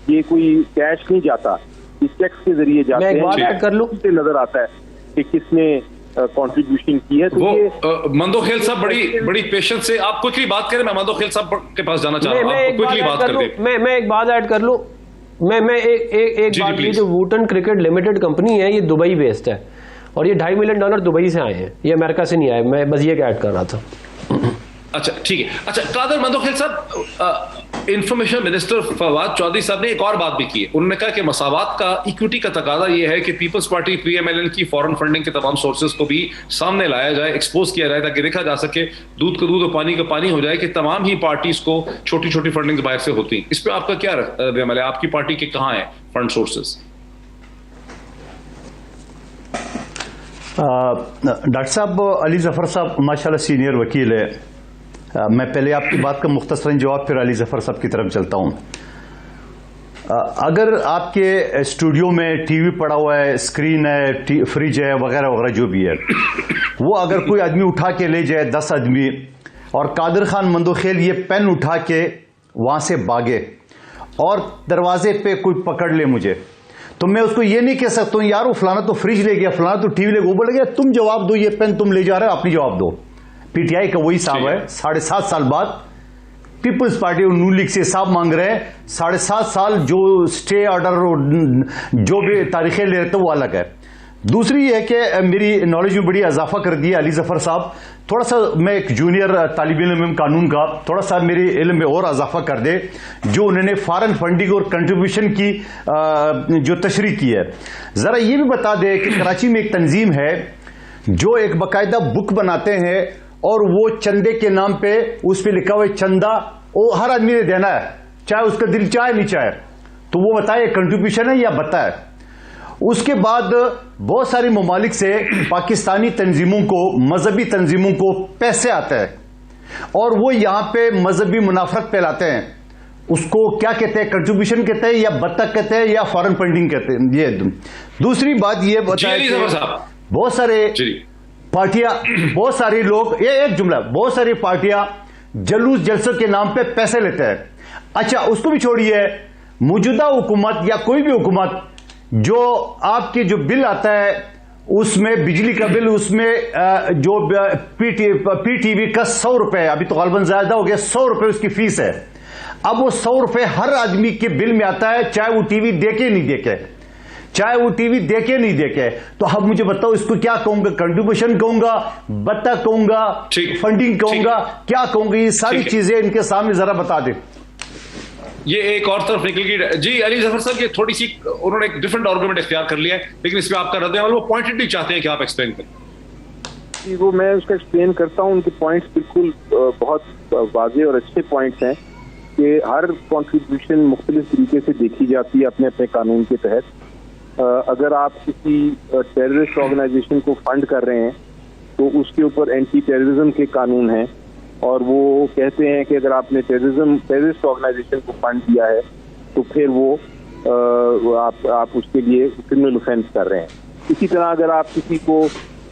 ये कोई कैश नहीं जाता, ये चेक्स के जरिए जाते हैं, कर लूं, नजर आता है कि किसने कंट्रीब्यूशन की है। तो वो मंदोखेल साहब बड़ी पेशेंस से आप क्विकली बात करें, मैं मंदोखेल साहब के पास जाना चाह रहा हूं, आप क्विकली बात कर दें। मैं एक बात ऐड कर लूं, मैं एक बात, ये जो वुटन क्रिकेट लिमिटेड कंपनी है ये दुबई बेस्ड है और ये $2.5 मिलियन दुबई से आए हैं, ये अमेरिका से नहीं आए। मैं बस ये ऐड कर रहा था। अच्छा ठीक है। अच्छा कादर मंदोखेल साहब, इंफॉर्मेशन मिनिस्टर फवाद चौधरी साहब ने एक और बात भी की है, उन्होंने कहा कि मसावात का इक्विटी का तकाजा यह है कि पीपल्स पार्टी PMLN की फॉरेन फंडिंग के तमाम सोर्सेज को भी सामने लाया जाए, एक्सपोज किया जाए, ताकि देखा जा सके दूध का दूध और पानी का पानी हो जाए कि तमाम ही पार्टीज को छोटी छोटी फंडिंग बाहर से होती हैं। इस पर आपका क्या रद्द-ए-अमल है? आपकी पार्टी के कहाँ है फंड सोर्सेज? डॉक्टर साहब, अली जफर साहब माशाल्लाह सीनियर वकील है। मैं पहले आपकी बात का मुख्तसरन जवाब फिर अली जफर साहब की तरफ चलता हूं। अगर आपके स्टूडियो में टीवी पड़ा हुआ है, स्क्रीन है, फ्रिज है, वगैरह वगैरह जो भी है, वो अगर कोई आदमी उठा के ले जाए 10 आदमी और कादिर खान मंदोखेल ये पेन उठा के वहां से भागे और दरवाजे पे कोई पकड़ ले मुझे, तो मैं उसको ये नहीं कह सकता हूं यार वो फलाना तो फ्रिज ले गया, फलाना तो टीवी ले गया। वो बोल गया तुम जवाब दो, ये पेन तुम ले जा रहे हो, अपनी जवाब दो। पीटीआई का वही साहब है, 7.5 साल बाद पीपल्स पार्टी और नून लीग से हिसाब मांग रहे हैं। 7.5 साल जो स्टे ऑर्डर जो भी तारीखें ले रहे थे वो अलग है। दूसरी है कि मेरी नॉलेज में बड़ी इजाफा कर दिया अली जफर साहब, थोड़ा सा मैं एक जूनियर तालिब इल्म कानून का, थोड़ा सा मेरे इल्म में और इजाफा कर दे। जो उन्होंने फॉरेन फंडिंग और कंट्रीब्यूशन की जो तशरीह की है, जरा ये भी बता दे कि कराची में एक तंजीम है जो एक बाकायदा बुक बनाते हैं और वो चंदे के नाम पे उस पे लिखा हुआ है चंदा, वो हर आदमी ने देना है, चाहे उसका दिल चाहे नहीं चाहे, तो वो बताए कंट्रीब्यूशन है या बताए। उसके बाद बहुत सारे ममालिक से पाकिस्तानी तंजीमों को, मजहबी तंजीमों को पैसे आते हैं और वो यहां पे मजहबी मुनाफरत फैलाते हैं। उसको क्या कहते हैं, कंट्रीब्यूशन कहते हैं या बत्तख कहते हैं या फॉरेन फंडिंग कहते हैं। ये दूसरी बात ये बताया बहुत सारे पार्टियां, बहुत सारे लोग, ये एक जुमला, बहुत सारी पार्टियां जलूस जलसों के नाम पे पैसे लेते हैं। अच्छा उसको भी छोड़िए, मौजूदा हुकूमत या कोई भी हुकूमत जो आपकी जो बिल आता है उसमें बिजली का बिल, उसमें जो पीटीवी का 100 रुपए, अभी तो गालबन ज्यादा हो गया, 100 रुपए उसकी फीस है। अब वो 100 रुपए हर आदमी के बिल में आता है, चाहे वो टीवी देखे नहीं देखे, चाहे वो टीवी देखे नहीं देखे। तो अब मुझे बताओ इसको क्या कहूंगा, कंट्रीब्यूशन कहूंगा, बत्ता कहूंगा, फंडिंग कहूंगा, क्या कहूंगा? ये सारी चीजें इनके सामने जरा बता दें। ये एक और तरफ निकल गई। जी अली जफर साहब, ये थोड़ी सी उन्होंने एक डिफरेंट आर्गुमेंट इख्तियार कर लिया है, लेकिन इसमें आपका रद्द-ए-अमल वो पॉइंटेडली चाहते हैं कि आप एक्सप्लेन करें। वो मैं उसका एक्सप्लेन करता हूँ। उनके पॉइंट्स बिल्कुल बहुत वाज़ेह और अच्छे पॉइंट्स हैं कि हर कॉन्ट्रीब्यूशन मुख्तलिफ तरीके से देखी जाती है अपने अपने कानून के तहत। अगर आप किसी टेररिस्ट ऑर्गेनाइजेशन को फंड कर रहे हैं तो उसके ऊपर एंटी टेररिज्म के कानून हैं और वो कहते हैं कि अगर आपने टेररिस्ट ऑर्गेनाइजेशन को फंड दिया है तो फिर वो आप उसके लिए क्रिमिनल ऑफेंस कर रहे हैं। इसी तरह अगर आप किसी को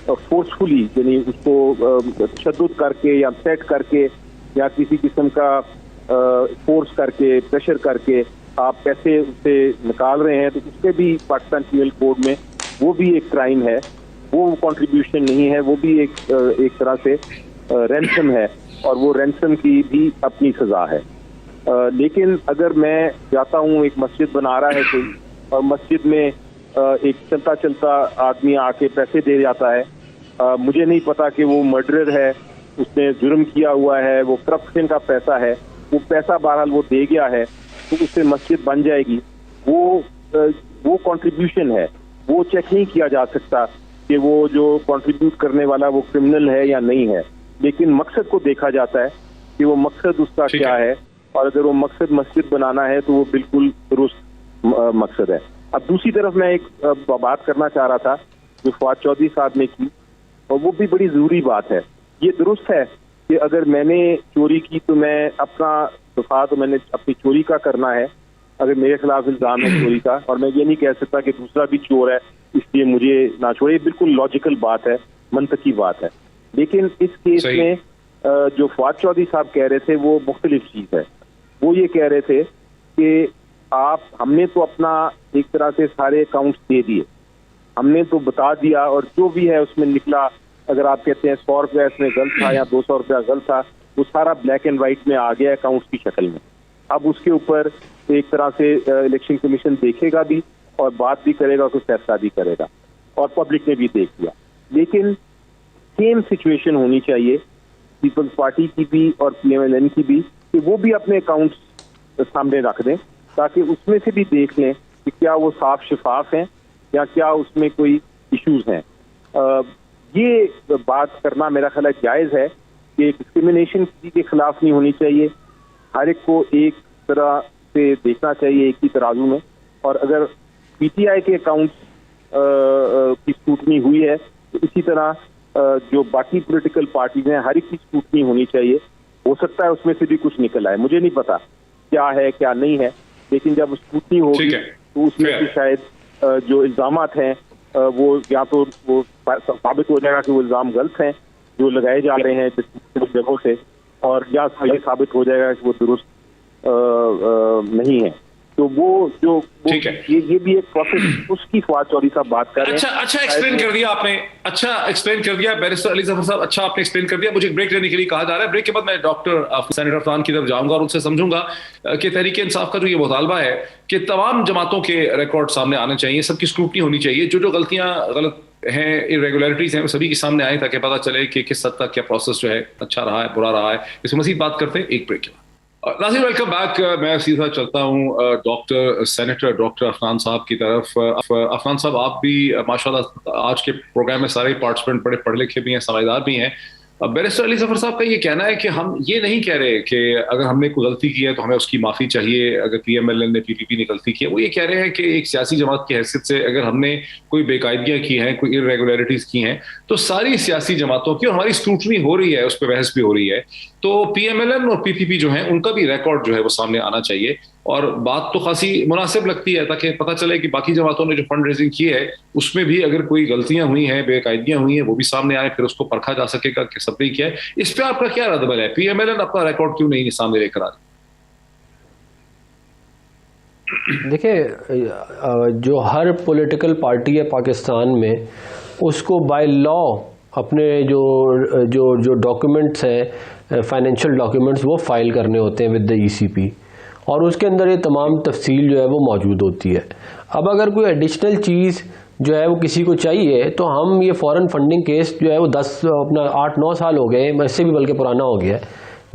फोर्सफुली यानी उसको तशद्दुद करके या सेट करके या किसी किस्म का फोर्स करके, प्रेशर करके आप पैसे उससे निकाल रहे हैं तो उसके भी पाकिस्तान पीनल कोड में वो भी एक क्राइम है, वो कंट्रीब्यूशन नहीं है, वो भी एक तरह से रैंसम है और वो रैंसम की भी अपनी सजा है। लेकिन अगर मैं जाता हूँ, एक मस्जिद बना रहा है कोई और मस्जिद में एक चलता चलता आदमी आके पैसे दे जाता है, मुझे नहीं पता कि वो मर्डरर है, उसने जुर्म किया हुआ है, वो करप्शन का पैसा है, वो पैसा बहरहाल वो दे गया है तो उससे मस्जिद बन जाएगी, वो कंट्रीब्यूशन है। वो चेक नहीं किया जा सकता कि वो जो कंट्रीब्यूट करने वाला वो क्रिमिनल है या नहीं है, लेकिन मकसद को देखा जाता है कि वो मकसद उसका क्या है और अगर वो मकसद मस्जिद बनाना है तो वो बिल्कुल दुरुस्त मकसद है। अब दूसरी तरफ मैं एक बात करना चाह रहा था जो फवाद चौधरी साहब ने की और वो भी बड़ी जरूरी बात है। ये दुरुस्त है कि अगर मैंने चोरी की तो मैं अपना दफा तो मैंने अपनी चोरी का करना है, अगर मेरे खिलाफ इल्जाम है चोरी का, और मैं ये नहीं कह सकता कि दूसरा भी चोर है इसलिए मुझे ना छोड़े। बिल्कुल लॉजिकल बात है, मंतकी बात है। लेकिन इस केस में जो फवाद चौधरी साहब कह रहे थे वो मुख्तलिफ चीज है। वो ये कह रहे थे कि हमने तो अपना एक तरह से सारे अकाउंट्स दे दिए, हमने तो बता दिया, और जो भी है उसमें निकला, अगर आप कहते हैं 100 रुपया इसमें गलत था या 200 रुपया गलत था, वो सारा ब्लैक एंड व्हाइट में आ गया अकाउंट्स की शक्ल में। अब उसके ऊपर एक तरह से इलेक्शन कमीशन देखेगा भी और बात भी करेगा, कुछ फैसला भी करेगा, और पब्लिक ने भी देख लिया। लेकिन सेम सिचुएशन होनी चाहिए पीपल्स पार्टी की भी और PMLN की भी, कि वो भी अपने अकाउंट्स सामने रख दें, ताकि उसमें से भी देख लें कि क्या वो साफ शफाफ हैं या क्या उसमें कोई इश्यूज हैं। ये बात करना मेरा ख्याल जायज़ है कि डिस्क्रिमिनेशन किसी के खिलाफ नहीं होनी चाहिए, हर एक को एक तरह से देखना चाहिए, एक ही तराजू में। और अगर PTI के अकाउंट्स की स्क्रूटनी हुई है तो इसी तरह जो बाकी पॉलिटिकल पार्टीज हैं हर एक की स्क्रूटनी होनी चाहिए। हो सकता है उसमें से भी कुछ निकल आए, मुझे नहीं पता क्या है क्या नहीं है, लेकिन जब स्क्रूटनी होगी तो उसमें भी शायद जो इल्जामात हैं वो या तो वो साबित हो जाएगा कि वो इल्जाम गलत हैं जो लगाए जा रहे हैं जगहों से, और या ये साबित हो जाएगा कि वो दुरुस्त नहीं है। तो वो जो ये भी एक प्रोसेस, उसकी फवाद चौधरी साहब बात कर रहे हैं। अच्छा एक्सप्लेन कर दिया आपने, अच्छा एक्सप्लेन कर दिया बैरिस्टर अली जफर साहब, अच्छा आपने एक्सप्लेन कर दिया। मुझे ब्रेक लेने के लिए कहा जा रहा है, ब्रेक के बाद मैं डॉक्टर सेनेटर अफनान की तरफ जाऊंगा और उनसे समझूंगा कि तहरीक इंसाफ का जो ये मुतालबा है कि तमाम जमातों के रिकॉर्ड सामने आने चाहिए, सबकी स्क्रूटनी होनी चाहिए, जो गलतियां गलत हैं, इरेगुलरिटीज हैं, वो सभी के सामने आए ताकि पता चले कि किस हद तक क्या प्रोसेस जो है अच्छा रहा है, बुरा रहा है। इस मज़ीद बात करते हैं एक ब्रेक के बाद। नाज़रीन वेलकम बैक। मैं सीधा चलता हूँ डॉक्टर सेनेटर डॉक्टर अफनान साहब की तरफ। अफनान साहब, आप भी माशाल्लाह आज के प्रोग्राम में सारे पार्टिसिपेंट बड़े पढ़े लिखे भी हैं, समझदार भी हैं। बैरिस्टर अली जफर साहब का ये कहना है कि हम ये नहीं कह रहे कि अगर हमने कोई गलती की है तो हमें उसकी माफ़ी चाहिए, अगर PMLN ने PPP ने गलती की है। वो ये कह रहे हैं कि एक सियासी जमात की हैसियत से अगर हमने कोई बेकायदगियाँ की हैं, कोई इरेगुलरिटीज़ की हैं, तो सारी सियासी जमातों की और हमारी स्क्रूटनी हो रही है, उस पर बहस भी हो रही है, तो PMLN और PPP जो है उनका भी रिकॉर्ड जो है वो सामने आना चाहिए। और बात तो खासी मुनासिब लगती है ताकि पता चले कि बाकी जमातों ने जो फंड रेजिंग की है उसमें भी अगर कोई गलतियां हुई हैं, बेकायदगियां हुई हैं, वो भी सामने आए, फिर उसको परखा जा सकेगा कि सबने किया है। इस पे आपका क्या रद्दमल है? PMLN अपना रिकॉर्ड क्यों नहीं सामने लेकर आ रही? देखिए, जो हर पॉलिटिकल पार्टी है पाकिस्तान में, उसको बाय लॉ अपने जो डॉक्यूमेंट्स हैं, फाइनेंशियल डॉक्यूमेंट्स, वो फाइल करने होते हैं विद द ECP, और उसके अंदर ये तमाम तफसील जो है वो मौजूद होती है। अब अगर कोई एडिशनल चीज़ जो है वो किसी को चाहिए तो हम ये फॉरेन फंडिंग केस जो है वो 8-9 साल हो गए, इससे भी बल्कि पुराना हो गया है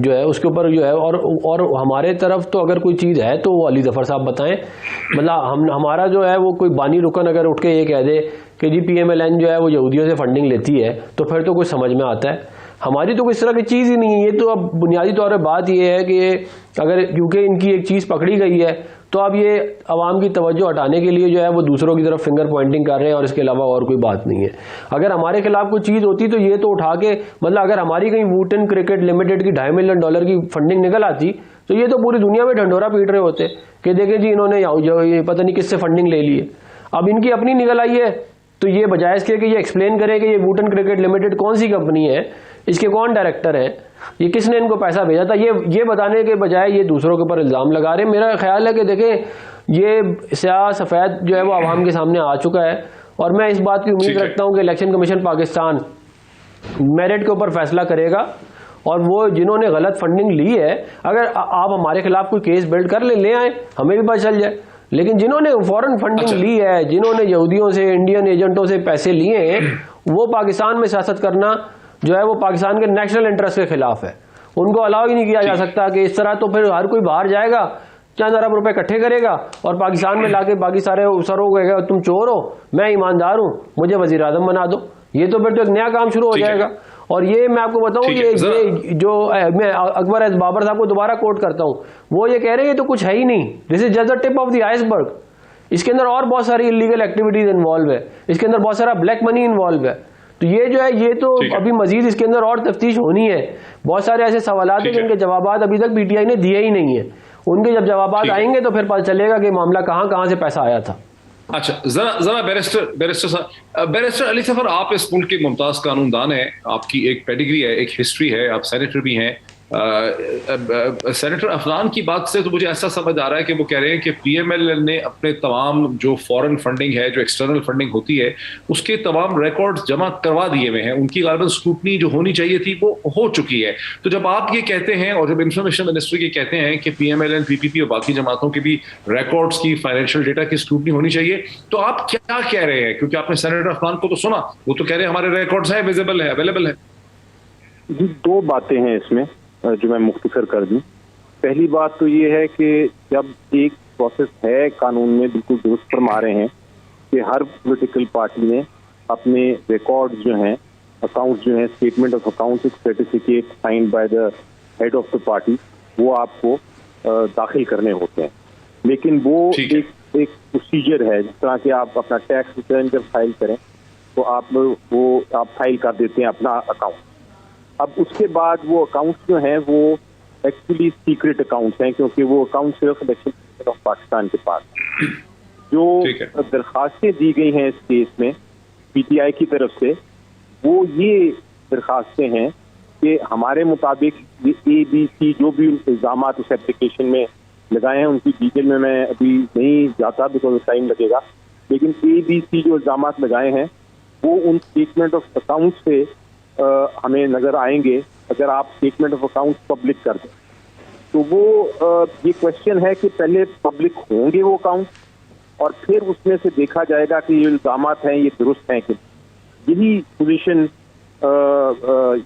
जो है, उसके ऊपर जो है और हमारे तरफ तो अगर कोई चीज़ है तो वो अली जफर साहब बताएं। मतलब हमारा जो है वो कोई बानी रुकन अगर उठ के ये कह दे कि जी PMLN जो है वो यहूदियों से फंडिंग लेती है, तो फिर तो कुछ समझ में आता है। हमारी तो कोई इस तरह की चीज़ ही नहीं है। ये तो अब बुनियादी तौर पर बात ये है कि अगर क्योंकि इनकी एक चीज़ पकड़ी गई है तो अब ये आवाम की तवज्जो हटाने के लिए जो है वो दूसरों की तरफ फिंगर पॉइंटिंग कर रहे हैं, और इसके अलावा और कोई बात नहीं है। अगर हमारे खिलाफ कोई चीज़ होती तो ये तो उठा के, मतलब अगर हमारी कहीं वुटन क्रिकेट लिमिटेड की $2.5 मिलियन की फंडिंग निकल आती तो ये तो पूरी दुनिया में ढंढोरा पीट रहे होते कि देखें जी इन्होंने ये पता नहीं किससे फंडिंग ले ली है। अब इनकी अपनी निकल आई है तो ये बजाय इसके कि ये एक्सप्लेन करे कि ये वुटन क्रिकेट लिमिटेड कौन सी कंपनी है, इसके कौन डायरेक्टर हैं, ये किसने इनको पैसा भेजा था, ये बताने के बजाय ये दूसरों के ऊपर इल्ज़ाम लगा रहे हैं। मेरा ख्याल है कि देखें ये स्याह सफ़ेद जो है वो आवाम के सामने आ चुका है, और मैं इस बात की उम्मीद रखता हूँ कि इलेक्शन कमीशन पाकिस्तान मेरिट के ऊपर फैसला करेगा, और वो जिन्होंने गलत फंडिंग ली है, अगर आप हमारे खिलाफ कोई केस बिल्ड कर ले आए, हमें भी पता चल जाए। लेकिन जिन्होंने फॉरेन फंडिंग ली है, जिन्होंने यहूदियों से, इंडियन एजेंटों से पैसे लिए हैं, वो पाकिस्तान में सियासत करना जो है वो पाकिस्तान के नेशनल इंटरेस्ट के खिलाफ है। उनको अलाउ ही नहीं किया जा सकता कि इस तरह, तो फिर हर कोई बाहर जाएगा, चंद अरब रुपए इकट्ठे करेगा और पाकिस्तान में लाके बाकी सारे सरों को कहेगा तुम चोर हो, मैं ईमानदार हूं, मुझे वजीर आजम बना दो। ये तो फिर तो एक नया काम शुरू हो जाएगा। और ये मैं आपको बताऊं, ये जो मैं अकबर एस बाबर साहब को दोबारा कोट करता हूं, वो ये कह रहे हैं ये तो कुछ है ही नहीं, this is just the tip of the iceberg. इसके अंदर और बहुत सारी इलीगल एक्टिविटीज इन्वॉल्व है, इसके अंदर बहुत सारा ब्लैक मनी इन्वॉल्व है। तो ये जो है ये तो अभी मजीद इसके अंदर और तफ्तीश होनी है। बहुत सारे ऐसे सवालात हैं जिनके जवाब अभी तक PTI ने दिए ही नहीं है। उनके जब जवाब आएंगे तो फिर पता चलेगा कि मामला कहां से पैसा आया था। अच्छा, जरा बैरिस्टर अली जफर, आप इस मुल्क के मुमताज कानूनदान हैं, आपकी एक पेडिग्री है, एक हिस्ट्री है, आप सेनेटर भी हैं, सेनेटर अफगान की बात से तो मुझे ऐसा समझ आ रहा है कि वो कह रहे हैं कि पीएमएल ने अपने तमाम जो फॉरेन फंडिंग है, जो एक्सटर्नल फंडिंग होती है, उसके तमाम रिकॉर्ड्स जमा करवा दिए हुए हैं। उनकी गालिबन स्क्रूटनी जो होनी चाहिए थी वो हो चुकी है। तो जब आप ये कहते हैं और जब इंफॉर्मेशन मिनिस्ट्री ये कहते हैं कि पीएमएल, पीपीपी और बाकी जमातों के भी रिकॉर्ड्स की, फाइनेंशियल डेटा की स्क्रूटनी होनी चाहिए, तो आप क्या कह रहे हैं? क्योंकि आपने सेनेटर अफगान को तो सुना, वो तो कह रहे हैं हमारे रिकॉर्ड्स है, विजिबल है, अवेलेबल है। दो बातें हैं इसमें जो मैं मुख्तसर कर दूं। पहली बात तो ये है कि जब एक प्रोसेस है कानून में, बिल्कुल दुरुस्त फरमा रहे हैं कि हर पॉलिटिकल पार्टी ने अपने रिकॉर्ड जो हैं, अकाउंट्स जो हैं, statement of accounts, certificate signed by the head of the party, वो आपको दाखिल करने होते हैं। लेकिन वो एक प्रोसीजर है। जिस तरह के आप अपना टैक्स रिटर्न जब फाइल करें तो आप फाइल कर देते हैं अपना अकाउंट। अब उसके बाद वो अकाउंट्स जो हैं वो एक्चुअली सीक्रेट अकाउंट्स हैं, क्योंकि वो अकाउंट सिर्फ इलेक्शन कमीशन ऑफ पाकिस्तान के पास है। जो दरखास्तें दी गई हैं इस केस में पीटीआई की तरफ से, वो ये दरखास्तें हैं कि हमारे मुताबिक ABC जो भी इल्जाम उस एप्लीकेशन में लगाए हैं, उनकी डिटेल में मैं अभी नहीं जाता बिकॉज टाइम लगेगा, लेकिन ABC जो इल्जाम लगाए हैं वो उन स्टेटमेंट ऑफ अकाउंट से हमें नजर आएंगे अगर आप स्टेटमेंट ऑफ अकाउंट पब्लिक कर दें। तो वो ये क्वेश्चन है कि पहले पब्लिक होंगे वो अकाउंट और फिर उसमें से देखा जाएगा कि ये इल्जाम हैं ये दुरुस्त हैं कि। यही पोजीशन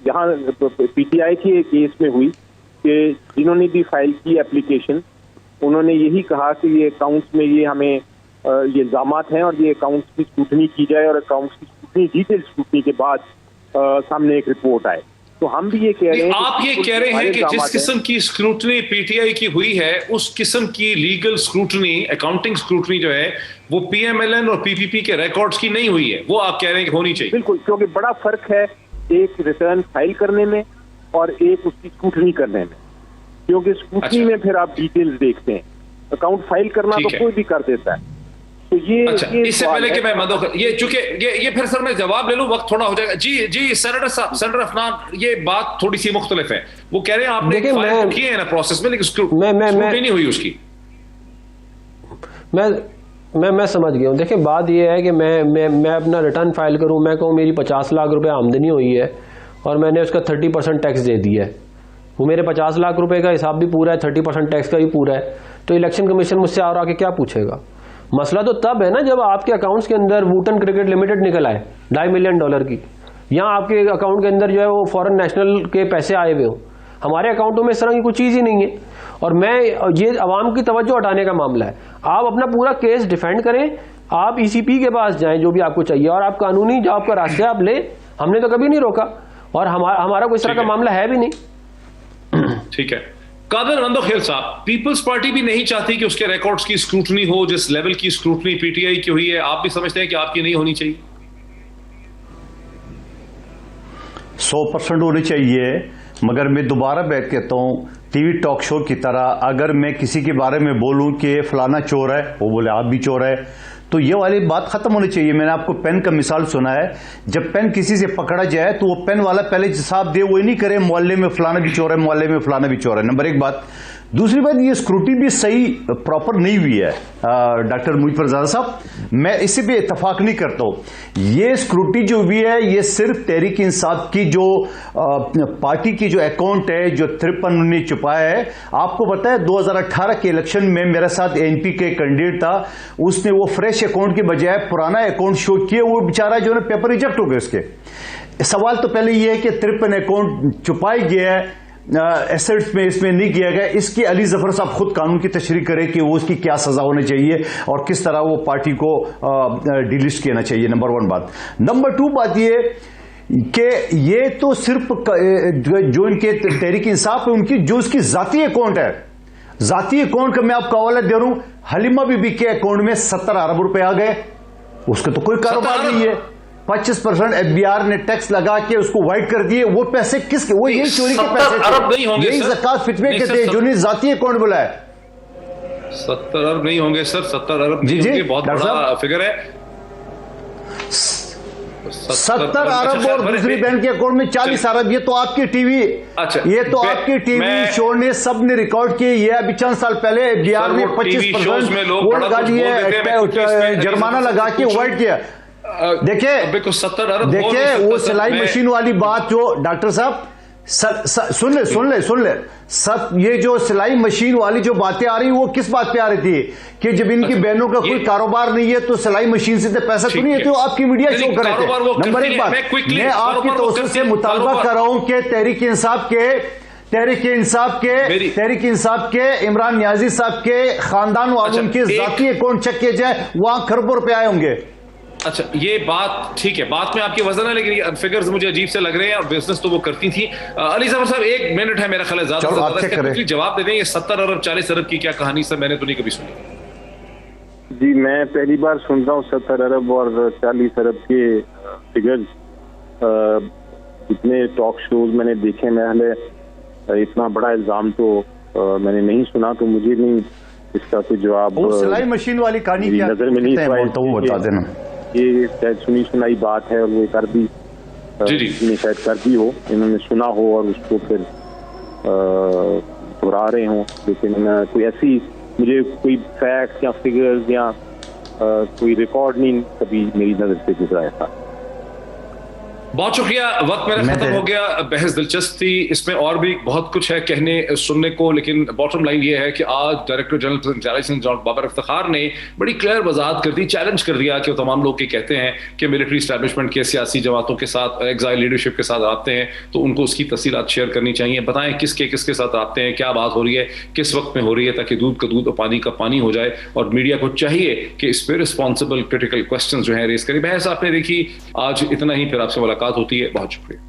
यहाँ पीटीआई के केस में हुई कि जिन्होंने भी फाइल की एप्लीकेशन, उन्होंने यही कहा कि ये अकाउंट्स में ये हमें ये इल्जाम हैं और ये अकाउंट्स की स्क्रूटनी की जाए और अकाउंट्स की स्क्रूटनी, डिटेल स्क्रूटनी के बाद सामने एक रिपोर्ट आए। तो हम भी ये कह रहे हैं, आप ये कह रहे हैं कि जिस किस्म की स्क्रूटनी पीटीआई की हुई है, उस किस्म की लीगल स्क्रूटनी, अकाउंटिंग स्क्रूटनी जो है वो पीएमएलएन और पीपीपी के रिकॉर्ड्स की नहीं हुई है, वो आप कह रहे हैं कि होनी चाहिए। बिल्कुल, क्योंकि बड़ा फर्क है एक रिटर्न फाइल करने में और एक उसकी स्क्रूटनी करने में। क्योंकि स्क्रूटनी में फिर आप डिटेल्स देखते हैं, अकाउंट फाइल करना तो कोई भी कर देता है। तो ये इससे पहले कि मैं ये चूंकि ये फिर सर मैं जवाब ले लूं, वक्त थोड़ा हो जाएगा। जी सेनेटर साहब, सेनेटर अफगान, ये बात थोड़ी सी मुख्तलिफ है। वो कह रहे हैं आपने फाइल किए हैं ना प्रोसेस में, लेकिन स्क्रूटनी नहीं हुई उसकी। मैं समझ गया हूँ। देखिए बात ये है कि मैं अपना रिटर्न फाइल करूँ, मैं कहूँ मेरी 50 लाख रुपए आमदनी हुई है और मैंने उसका 30% टैक्स दे दिया है, वो मेरे 50 लाख रुपए का हिसाब भी पूरा है, 30% टैक्स का भी पूरा है, तो इलेक्शन कमीशन मुझसे और आके क्या पूछेगा? मसला तो तब है ना जब आपके अकाउंट्स के अंदर वूटन क्रिकेट लिमिटेड निकल आए $2.5 मिलियन की, यहाँ आपके अकाउंट के अंदर जो है वो फॉरेन नेशनल के पैसे आए हुए हो। हमारे अकाउंटों में इस तरह की कोई चीज़ ही नहीं है। और मैं ये अवाम की तवज्जो हटाने का मामला है। आप अपना पूरा केस डिफेंड करें, आप ECP के पास जाएं जो भी आपको चाहिए, और आप कानूनी जो आपका रास्ते आप लें, हमने तो कभी नहीं रोका और हमारा कोई इस तरह का मामला है भी नहीं। ठीक है। कादर मंदोखेल साहब, पीपल्स पार्टी भी नहीं चाहती कि उसके रिकॉर्ड्स की स्क्रूटनी हो जिस लेवल की स्क्रूटनी पीटीआई की हुई है। आप भी समझते हैं कि आपकी नहीं होनी चाहिए? 100% होनी चाहिए, मगर मैं दोबारा बैठ कहता हूं टीवी टॉक शो की तरह अगर मैं किसी के बारे में बोलूं कि फलाना चोर है, वो बोले आप भी चोर है, तो ये वाली बात खत्म होनी चाहिए। मैंने आपको पेन का मिसाल सुना है, जब पेन किसी से पकड़ा जाए तो वो पेन वाला पहले हिसाब दे, वो नहीं करे मोहल्ले में फलाना भी चोर है, मोहल्ले में फलाना भी चोर है। नंबर एक बात। दूसरी बात, ये स्क्रूटी भी सही प्रॉपर नहीं हुई है डॉक्टर मुईद रजा साहब, मैं इससे भी इतफाक नहीं करता हूं। ये स्क्रूटी जो हुई है ये सिर्फ तहरीक इंसाफ की जो पार्टी की जो अकाउंट है, जो 53 ने छुपाया है। आपको पता है 2018 के इलेक्शन में मेरे साथ ANP के कैंडिडेट था, उसने वो फ्रेश अकाउंट के बजाय पुराना अकाउंट शो किए, वो बेचारा जो है पेपर रिजेक्ट हो गए उसके। सवाल तो पहले ये है कि 53 अकाउंट छुपाई गया है एसेट्स में, इसमें नहीं किया गया। इसकी अली जफर साहब खुद कानून की तशरीह करें कि वो उसकी क्या सजा होनी चाहिए और किस तरह वो पार्टी को डिलिस्ट करना चाहिए। नंबर 1 बात। नंबर 2 बात ये कि ये तो सिर्फ जो इनके तहरीक इंसाफ है उनकी जो उसकी जाती अकाउंट है, जाती अकाउंट का मैं आपको हवाला दे रहा हूं, हलीमा बीबी के अकाउंट में 70 अरब रुपए आ गए, उसका तो कोई कारोबार नहीं है। 25% FBR ने टैक्स लगा के उसको वाइट कर दिए। वो पैसे किसके? वो यही चोरी के पैसे थे, यही ज़कात फितवे के थे जो जाती अकाउंट बोला है। 70 अरब नहीं होंगे सर, 70 अरब नहीं होंगे, बहुत बड़ा फिगर है। 70 अरब और दूसरी बहन के अकाउंट में 40 अरब। ये तो आपकी टीवी, अच्छा, ये तो आपकी टीवी शो ने सब ने रिकॉर्ड किए। ये अभी चंद साल पहले बिहार में 25% वोट गाली जुर्माना लगा के अवॉइड किया। देखिए 70 अरब, देखिए वो सिलाई मशीन वाली बात जो डॉक्टर साहब सुन ले सब, ये जो सिलाई मशीन वाली जो बातें आ रही वो किस बात पे आ रही थी कि जब इनकी बहनों का कोई कारोबार नहीं है तो सिलाई मशीन से तो पैसा तो नहीं है, तो आपकी मीडिया शो कर रहे थे। नंबर एक बात, मैं आपकी तवज्जो से मुतालबा कर रहा हूं कि तहरीक इंसाफ के इमरान नियाजी साहब के खानदान वालों उनके जाती अकाउंट चेक किए जाए, वहां खरबों रुपए आए होंगे। अच्छा, ये बात ठीक है, बात में आपकी वजन है, लेकिन ये फिगर्स मुझे अजीब से लग रहे हैं और बिजनेस तो वो करती थी। अली जफर साहब 1 मिनट है मेरा ख्याल है, ज्यादा जवाब दे दें। ये 70 अरब 40 अरब की क्या कहानी सर, मैंने तो नहीं कभी सुनी। जी मैं पहली बार सुन रहा हूँ 70 अरब और 40 अरब के फिगर्स। इतने टॉक शोज मैंने देखे, मैं इतना बड़ा इल्जाम तो मैंने नहीं सुना, तो मुझे नहीं इसका कोई जवाब। सिलाई मशीन वाली कहानी क्या नजर में नहीं बता देना। ये शायद सुनी सुनाई बात है और वो कर भी शायद कर दी हो, इन्होंने सुना हो और उसको फिर दोहरा रहे हो, लेकिन कोई ऐसी मुझे कोई फैक्ट या फिगर्स या कोई रिकॉर्ड नहीं कभी मेरी नजर से गुजरा था। बहुत शुक्रिया, वक्त मेरा खत्म हो गया। बहस दिलचस्प थी, इसमें और भी बहुत कुछ है कहने सुनने को, लेकिन बॉटम लाइन ये है कि आज director general intelligence Babar Iftikhar ने बड़ी क्लियर वजाहत कर दी, चैलेंज कर दिया कि तमाम लोग के कहते हैं कि मिलिट्री इस्टेब्लिशमेंट के सियासी जमातों के साथ, एग्जाइल लीडरशिप के साथ आते हैं, तो उनको उसकी तफसीलात शेयर करनी चाहिए। बताएं किसके साथ आते हैं, क्या बात हो रही है, किस वक्त में हो रही है, ताकि दूध का दूध और पानी का पानी हो जाए। और मीडिया को चाहिए कि इस पर रिस्पॉन्सिबल क्रिटिकल क्वेश्चन जो है रेस करें। बहस आपने देखी, आज इतना ही, फिर आपसे मुलाकात होती है। बहुत शुक्रिया।